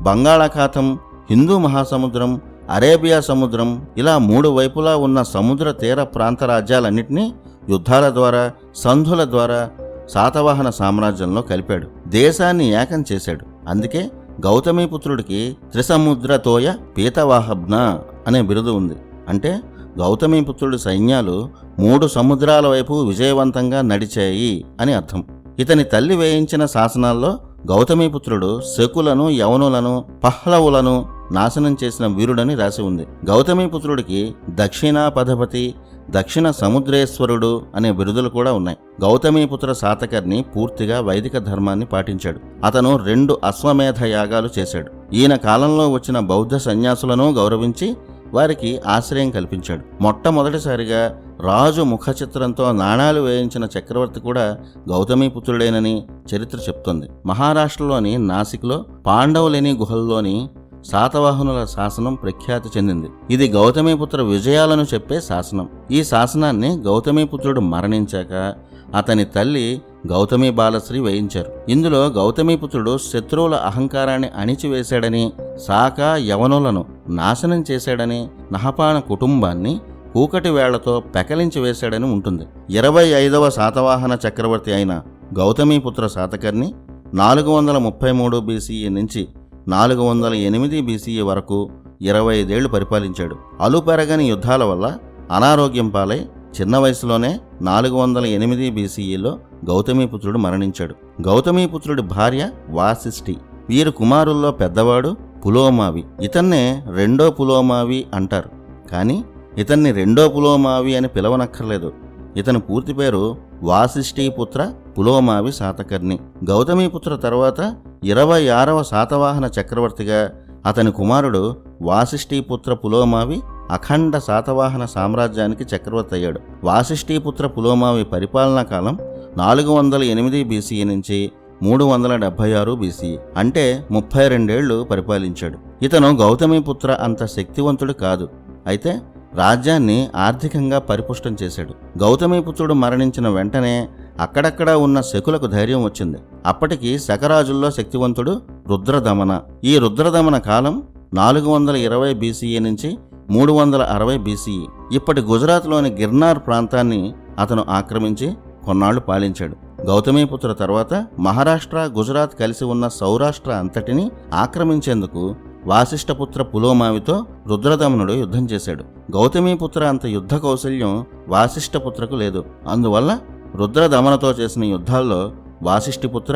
బంగాళాఖాతం, హిందూ మహాసముద్రం, అరేబియా సముద్రం ఇలా 3 వైపులా ఉన్న సముద్ర తీర ప్రాంత రాజ్యాలన్నింటినీ యుద్ధాల ద్వారా, సంధుల ద్వారా శాతవాహన సామ్రాజ్యంలో కలిపాడు. దేశాన్ని ఏకం చేశాడు. అందుకే గౌతమీపుత్రుడికి త్రిసముద్రతోయ పీతవాహబ్న అనే బిరుదు ఉంది. అంటే గౌతమీపుత్రుడి సైన్యాలు 3 సముద్రాల వైపు విజయవంతంగా నడిచాయి అని అర్థం. ఇతని తల్లి వేయించిన శాసనాల్లో గౌతమీపుత్రుడు శకులను, యవనులను, పహ్లవులను నాశనం చేసిన వీరుడని రాసి ఉంది. గౌతమీపుత్రుడికి దక్షిణాపధపతి, దక్షిణ సముద్రేశ్వరుడు అనే బిరుదులు కూడా ఉన్నాయి. గౌతమీపుత్ర శాతకర్ణి పూర్తిగా వైదిక ధర్మాన్ని పాటించాడు. అతను 2 అశ్వమేధ యాగాలు చేశాడు. ఈయన కాలంలో వచ్చిన బౌద్ధ సన్యాసులను గౌరవించి వారికి ఆశ్రయం కల్పించాడు. మొట్టమొదటిసారిగా రాజు ముఖ చిత్రంతో నాణాలు వేయించిన చక్రవర్తి కూడా గౌతమీపుత్రుడేనని చరిత్ర చెప్తోంది. మహారాష్ట్రలోని నాసిక్లో పాండవులేని గుహల్లోని శాతవాహనుల శాసనం ప్రఖ్యాతి చెందింది. ఇది గౌతమీపుత్ర విజయాలను చెప్పే శాసనం. ఈ శాసనాన్ని గౌతమీపుత్రుడు మరణించాక అతని తల్లి గౌతమీ బాలశ్రీ వేయించారు. ఇందులో గౌతమీపుత్రుడు శత్రువుల అహంకారాన్ని అణిచివేశాడని, శాక యవనులను నాశనం చేశాడని, నహపాణ కుటుంబాన్ని కూకటి వేళ్లతో పెకలించి వేశాడని ఉంటుంది. 25వ శాతవాహన చక్రవర్తి అయిన గౌతమీపుత్ర శాతకర్ణి 433 బీసీఈ నుంచి 408 బీసీఈ వరకు 25 ఏళ్లు పరిపాలించాడు. అలుపెరగని యుద్ధాల వల్ల అనారోగ్యం పాలై చిన్న వయసులోనే 408 బీసీఈలో గౌతమీపుత్రుడు మరణించాడు. గౌతమీపుత్రుడి భార్య వాసిష్ఠి. వీరి కుమారుల్లో పెద్దవాడు పులోమావి. ఇతన్నే రెండో పులోమావి అంటారు. కానీ ఇతన్ని రెండో పులోమావి అని పిలవనక్కర్లేదు. ఇతని పూర్తి పేరు వాసిష్ఠీపుత్ర పులోమావి శాతకర్ణి. గౌతమీపుత్ర తర్వాత 26వ శాతవాహన చక్రవర్తిగా అతని కుమారుడు వాసిష్ఠీపుత్ర పులోమావి అఖండ శాతవాహన సామ్రాజ్యానికి చక్రవర్తి అయ్యాడు. వాసిష్ఠీపుత్ర పులోమావి పరిపాలనా కాలం 408 బీసీఈ నుంచి 376 బీసీ, అంటే 32 ఏళ్లు పరిపాలించాడు. ఇతను గౌతమీపుత్ర అంత శక్తివంతుడు కాదు. అయితే రాజ్యాన్ని ఆర్థికంగా పరిపుష్టం చేశాడు. గౌతమీపుత్రుడు మరణించిన వెంటనే అక్కడక్కడా ఉన్న శకులకు ధైర్యం వచ్చింది. అప్పటికి శకరాజుల్లో శక్తివంతుడు రుద్రదమన. ఈ రుద్రదమన కాలం 420 బీసీఈ నుంచి 360 బీసీఈ. ఇప్పటి గుజరాత్లోని గిర్నార్ ప్రాంతాన్ని అతను ఆక్రమించి కొన్నాళ్లు పాలించాడు. గౌతమీపుత్ర తర్వాత మహారాష్ట్ర, గుజరాత్ కలిసి ఉన్న సౌరాష్ట్ర అంతటిని ఆక్రమించేందుకు వాసిష్ఠపుత్ర పులోమావితో రుద్రదమనుడు యుద్ధం చేశాడు. గౌతమీపుత్ర అంత యుద్ధ కౌశల్యం వాసిష్ఠపుత్రకు లేదు. అందువల్ల రుద్రదమనతో చేసిన యుద్ధాల్లో వాసిష్ఠిపుత్ర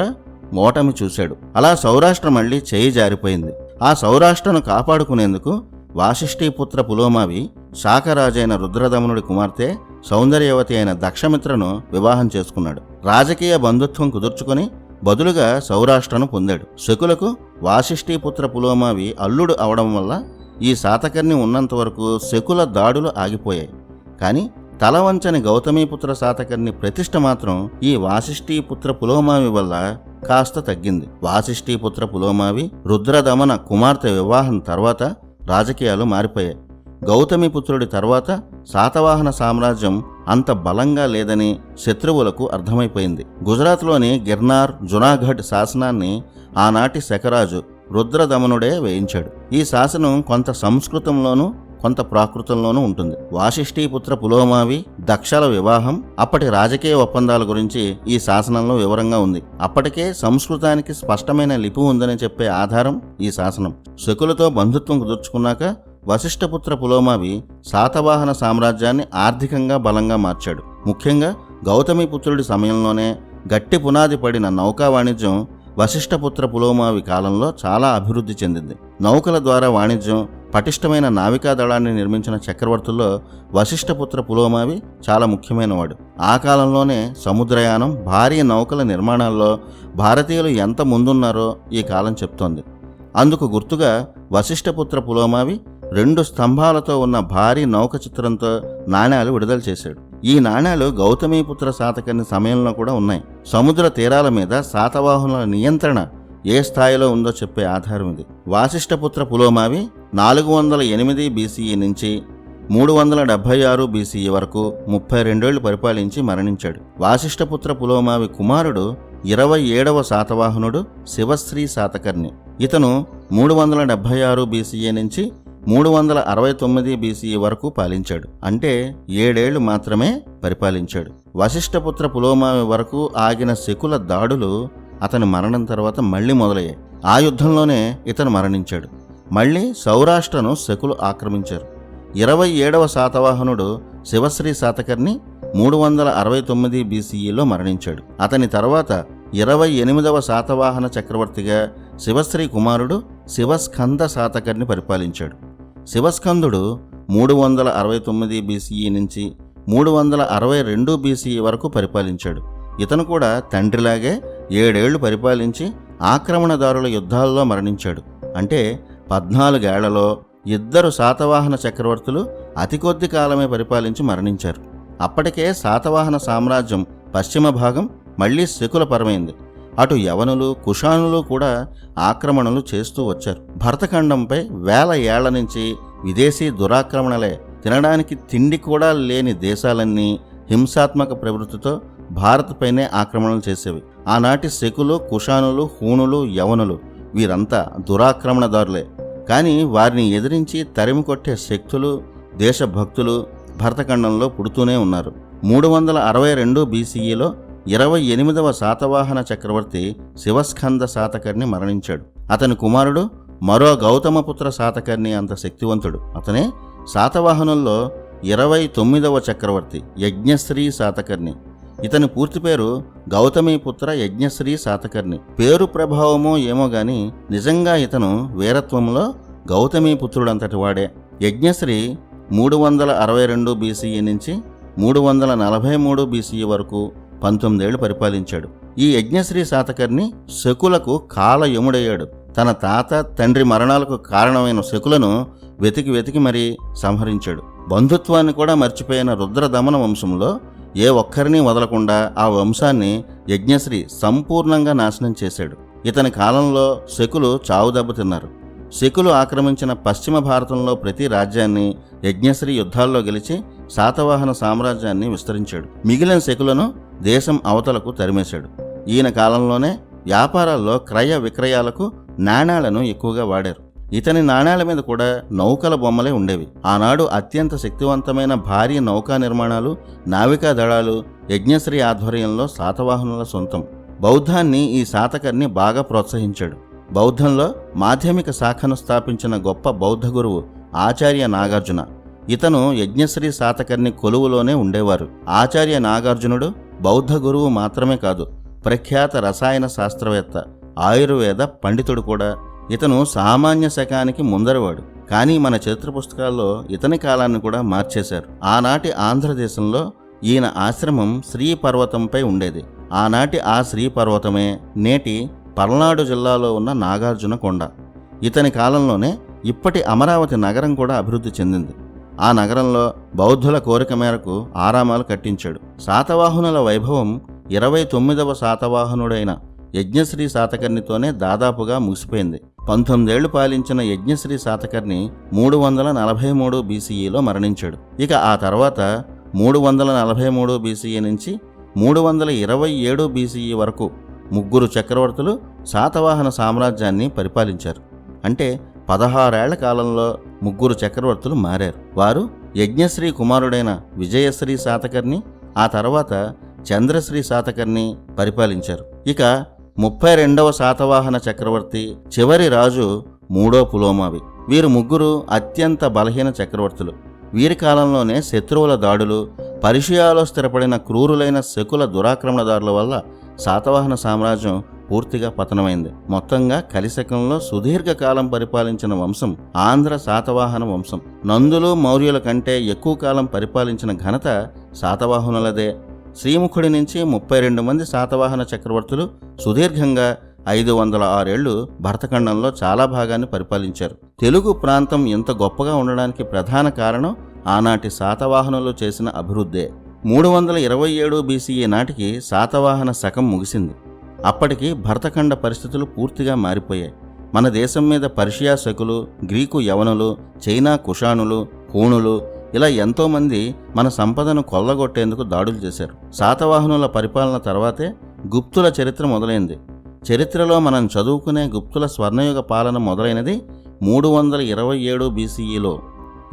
ఓటమి చూశాడు. అలా సౌరాష్ట్ర మళ్లీ చేయి జారిపోయింది. ఆ సౌరాష్ట్రను కాపాడుకునేందుకు వాసిష్ఠీపుత్ర పులోమావి శాకరాజైన రుద్రదమనుడి కుమార్తె సౌందర్యవతి అయిన దక్షమిత్రను వివాహం చేసుకున్నాడు. రాజకీయ బంధుత్వం కుదుర్చుకొని బదులుగా సౌరాష్ట్రను పొందాడు. శకులకు వాసిష్ఠీపుత్ర పులోమావి అల్లుడు అవడం వల్ల ఈ శాతకర్ణి ఉన్నంత వరకు శకుల దాడులు ఆగిపోయాయి. కానీ తలవంచని గౌతమీపుత్ర శాతకర్ణి ప్రతిష్ఠ మాత్రం ఈ వాసిష్ఠీపుత్ర పులోమావి వల్ల కాస్త తగ్గింది. వాసిష్ఠీపుత్ర పులోమావి రుద్రదమన కుమార్తె వివాహం తర్వాత రాజకీయాలు మారిపోయాయి. గౌతమీపుత్రుడి తర్వాత శాతవాహన సామ్రాజ్యం అంత బలంగా లేదని శత్రువులకు అర్థమైపోయింది. గుజరాత్లోని గిర్నార్, జునాగఢ్ శాసనాన్ని ఆనాటి శకరాజు రుద్రదమనుడే వేయించాడు. ఈ శాసనం కొంత సంస్కృతంలోనూ కొంత ప్రాకృతంలోనూ ఉంటుంది. వాసిష్ఠీపుత్ర పులోమావి దక్షల వివాహం, అప్పటి రాజకీయ ఒప్పందాల గురించి ఈ శాసనంలో వివరంగా ఉంది. అప్పటికే సంస్కృతానికి స్పష్టమైన లిపి ఉందని చెప్పే ఆధారం ఈ శాసనం. శకులతో బంధుత్వం కుదుర్చుకున్నాక వశిష్ఠపుత్ర పులోమావి శాతవాహన సామ్రాజ్యాన్ని ఆర్థికంగా బలంగా మార్చాడు. ముఖ్యంగా గౌతమీపుత్రుడి సమయంలోనే గట్టి పునాది పడిన నౌకా వాణిజ్యం వశిష్ఠపుత్ర పులోమావి కాలంలో చాలా అభివృద్ధి చెందింది. నౌకల ద్వారా వాణిజ్యం, పటిష్టమైన నావికా దళాన్ని నిర్మించిన చక్రవర్తుల్లో వశిష్ఠపుత్ర పులోమావి చాలా ముఖ్యమైనవాడు. ఆ కాలంలోనే సముద్రయానం, భారీ నౌకల నిర్మాణాల్లో భారతీయులు ఎంత ముందున్నారో ఈ కాలం చెప్తోంది. అందుకు గుర్తుగా వశిష్ఠపుత్ర పులోమావి 2 స్తంభాలతో ఉన్న భారీ నౌక చిత్రంతో నాణేలు విడుదల చేశాడు. ఈ నాణేలు గౌతమీపుత్ర శాతకర్ణి సమయంలో కూడా ఉన్నాయి. సముద్ర తీరాల మీద శాతవాహనుల నియంత్రణ ఏ స్థాయిలో ఉందో చెప్పే ఆధారం ఇది. వాసిష్ఠపుత్ర పులోమావి 408 బీసీఈ నుంచి 376 బీసీఈ వరకు 32 ఏళ్లు పరిపాలించి మరణించాడు. వాసిష్ఠపుత్ర పులోమావి కుమారుడు 27వ శాతవాహనుడు శివశ్రీ శాతకర్ణి. ఇతను 376 బీసీఈ నుంచి 369 బీసీఈ వరకు పాలించాడు. అంటే 7 ఏళ్లు మాత్రమే పరిపాలించాడు. వశిష్ఠపుత్ర పులోమావి వరకు ఆగిన శకుల దాడులు అతని మరణం తర్వాత మళ్లీ మొదలయ్యాయి. ఆ యుద్ధంలోనే ఇతను మరణించాడు. మళ్లీ సౌరాష్ట్రను శకులు ఆక్రమించారు. 27వ శాతవాహనుడు శివశ్రీ శాతకర్ణి 369 బీసీఈలో మరణించాడు. అతని తర్వాత 28వ శాతవాహన చక్రవర్తిగా శివశ్రీ కుమారుడు శివస్కంద శాతకర్ణి పరిపాలించాడు. శివస్కందుడు 369 బీసీఈ నుంచి 362 బీసీఈ వరకు పరిపాలించాడు. ఇతను కూడా తండ్రిలాగే 7 ఏళ్లు పరిపాలించి ఆక్రమణదారుల యుద్ధాల్లో మరణించాడు. అంటే 14 ఏళ్లలో 2 శాతవాహన చక్రవర్తులు అతి కొద్ది కాలమే పరిపాలించి మరణించారు. అప్పటికే శాతవాహన సామ్రాజ్యం పశ్చిమ భాగం మళ్లీ శకుల పరమైంది. అటు యవనులు కుషానులు కూడా ఆక్రమణలు చేస్తూ వచ్చారు. భరతఖండంపై వేల ఏళ్ల నుంచి విదేశీ దురాక్రమణలే. తినడానికి తిండి కూడా లేని దేశాలన్నీ హింసాత్మక ప్రవృత్తితో భారత్పైనే ఆక్రమణలు చేసేవి. ఆనాటి శకులు కుషానులు హూణులు యవనులు వీరంతా దురాక్రమణదారులే. కానీ వారిని ఎదిరించి తరిమి కొట్టే శక్తులు దేశభక్తులు భరతఖండంలో పుడుతూనే ఉన్నారు. 362 బీసీఈలో 28వ శాతవాహన చక్రవర్తి శివస్కంద శాతకర్ణి మరణించాడు. అతని కుమారుడు మరో గౌతమపుత్ర శాతకర్ణి అంత శక్తివంతుడు. అతనే శాతవాహనుల్లో 29వ చక్రవర్తి యజ్ఞశ్రీ శాతకర్ణి. ఇతని పూర్తి పేరు గౌతమీపుత్ర యజ్ఞశ్రీ శాతకర్ణి. పేరు ప్రభావమో ఏమో గాని నిజంగా ఇతను వీరత్వంలో గౌతమీపుత్రుడంతటి వాడే. యజ్ఞశ్రీ 362 బీసీఈ నుంచి 343 బీసీఈ వరకు 19 ఏళ్లు పరిపాలించాడు. ఈ యజ్ఞశ్రీ శాతకర్ణి శకులకు కాలయముడయ్యాడు. తన తాత తండ్రి మరణాలకు కారణమైన శకులను వెతికి మరీ సంహరించాడు. బంధుత్వాన్ని కూడా మర్చిపోయిన రుద్రదమన వంశంలో ఏ ఒక్కరిని వదలకుండా ఆ వంశాన్ని యజ్ఞశ్రీ సంపూర్ణంగా నాశనం చేశాడు. ఇతని కాలంలో శకులు చావు దెబ్బతిన్నారు. శకులు ఆక్రమించిన పశ్చిమ భారతంలో ప్రతి రాజ్యాన్ని యజ్ఞశ్రీ యుద్ధాల్లో గెలిచి శాతవాహన సామ్రాజ్యాన్ని విస్తరించాడు. మిగిలిన శకులను దేశం అవతలకు తరిమేశాడు. ఈయన కాలంలోనే వ్యాపారాల్లో క్రయ విక్రయాలకు నాణేలను ఎక్కువగా వాడారు. ఇతని నాణేల మీద కూడా నౌకల బొమ్మలే ఉండేవి. ఆనాడు అత్యంత శక్తివంతమైన భారీ నౌకా నిర్మాణాలు నావికా దళాలు యజ్ఞశ్రీ ఆధ్వర్యంలో శాతవాహనుల సొంతం. బౌద్ధాన్ని ఈ శాతకర్ణి బాగా ప్రోత్సహించాడు. బౌద్ధంలో మాధ్యమిక శాఖను స్థాపించిన గొప్ప బౌద్ధ గురువు ఆచార్య నాగార్జున. ఇతను యజ్ఞశ్రీ శాతకర్ణి కొలువులోనే ఉండేవారు. ఆచార్య నాగార్జునుడు బౌద్ధ గురువు మాత్రమే కాదు, ప్రఖ్యాత రసాయన శాస్త్రవేత్త, ఆయుర్వేద పండితుడు కూడా. ఇతను సామాన్య శకానికి ముందరవాడు. కానీ మన చరిత్ర పుస్తకాల్లో ఇతని కాలాన్ని కూడా మార్చేశారు. ఆనాటి ఆంధ్రదేశంలో ఈయన ఆశ్రమం శ్రీపర్వతంపై ఉండేది. ఆనాటి ఆ శ్రీపర్వతమే నేటి పల్నాడు జిల్లాలో ఉన్న నాగార్జున కొండ. ఇతని కాలంలోనే ఇప్పటి అమరావతి నగరం కూడా అభివృద్ధి చెందింది. ఆ నగరంలో బౌద్ధుల కోరిక మేరకు ఆరామాలు కట్టించాడు. శాతవాహనుల వైభవం 29వ శాతవాహనుడైన యజ్ఞశ్రీ శాతకర్ణితోనే దాదాపుగా ముగిసిపోయింది. 19 ఏళ్లు పాలించిన యజ్ఞశ్రీ శాతకర్ణి 343 బీసీఈలో మరణించాడు. ఇక ఆ తర్వాత 343 బీసీఈ నుంచి 327 బీసీఈ వరకు 3 చక్రవర్తులు శాతవాహన సామ్రాజ్యాన్ని పరిపాలించారు. అంటే 16 ఏళ్ల కాలంలో 3 చక్రవర్తులు మారారు. వారు యజ్ఞశ్రీ కుమారుడైన విజయశ్రీ శాతకర్ణి, ఆ తర్వాత చంద్రశ్రీ శాతకర్ణి పరిపాలించారు. ఇక 32వ శాతవాహన చక్రవర్తి చివరి రాజు 3వ పులోమావి. వీరు 3 అత్యంత బలహీన చక్రవర్తులు. వీరి కాలంలోనే శత్రువుల దాడులు, పర్షియాలో స్థిరపడిన క్రూరులైన శకుల దురాక్రమణదారుల వల్ల శాతవాహన సామ్రాజ్యం పూర్తిగా పతనమైంది. మొత్తంగా కలిశకంలో సుదీర్ఘకాలం పరిపాలించిన వంశం ఆంధ్ర శాతవాహన వంశం. నందులు మౌర్యుల కంటే ఎక్కువ కాలం పరిపాలించిన ఘనత శాతవాహనులదే. శ్రీముఖుడి నుంచి 32 మంది శాతవాహన చక్రవర్తులు సుదీర్ఘంగా 506 ఏళ్లు భరతఖండంలో చాలా భాగాన్ని పరిపాలించారు. తెలుగు ప్రాంతం ఇంత గొప్పగా ఉండడానికి ప్రధాన కారణం ఆనాటి శాతవాహనులు చేసిన అభివృద్ధే. 327 బీసీఈ నాటికి శాతవాహన శకం ముగిసింది. అప్పటికి భరతఖండ పరిస్థితులు పూర్తిగా మారిపోయాయి. మన దేశం మీద పర్షియా శకులు, గ్రీకు యవనులు, చైనా కుషాణులు, హూణులు ఇలా ఎంతోమంది మన సంపదను కొల్లగొట్టేందుకు దాడులు చేశారు. శాతవాహనుల పరిపాలన తర్వాతే గుప్తుల చరిత్ర మొదలైంది. చరిత్రలో మనం చదువుకునే గుప్తుల స్వర్ణయుగ పాలన మొదలైనది 327 బీసీఈలో.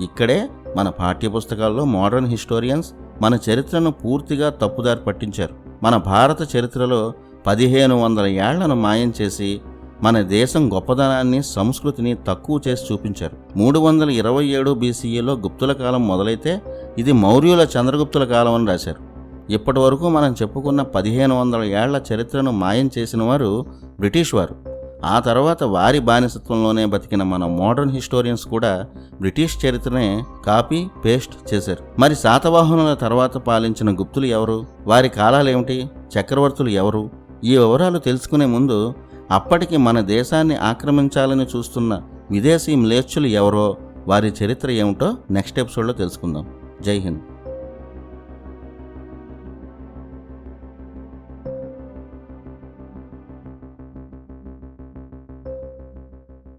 ఇక్కడే మన పాఠ్యపుస్తకాల్లో మోడర్న్ హిస్టోరియన్స్ మన చరిత్రను పూర్తిగా తప్పుదారి పట్టించారు. మన భారత చరిత్రలో 1500 ఏళ్లను మాయం చేసి మన దేశం గొప్పదనాన్ని, సంస్కృతిని తక్కువ చేసి చూపించారు. 327 బీసీఈలో గుప్తుల కాలం మొదలైతే ఇది మౌర్యుల చంద్రగుప్తుల కాలం అని రాశారు. ఇప్పటి వరకు మనం చెప్పుకున్న 1500 ఏళ్ల చరిత్రను మాయం చేసిన వారు బ్రిటిష్ వారు. ఆ తర్వాత వారి బానిసత్వంలోనే బతికిన మన మోడర్న్ హిస్టోరియన్స్ కూడా బ్రిటిష్ చరిత్రనే కాపీ పేస్ట్ చేశారు. మరి శాతవాహనుల తర్వాత పాలించిన గుప్తులు ఎవరు? వారి కాలాలేమిటి? చక్రవర్తులు ఎవరు? ఈ వివరాలు తెలుసుకునే ముందు అప్పటికి మన దేశాన్ని ఆక్రమించాలని చూస్తున్న విదేశీ మ్లేచ్చులు ఎవరో, వారి చరిత్ర ఏమిటో నెక్స్ట్ ఎపిసోడ్లో తెలుసుకుందాం. జై హింద్.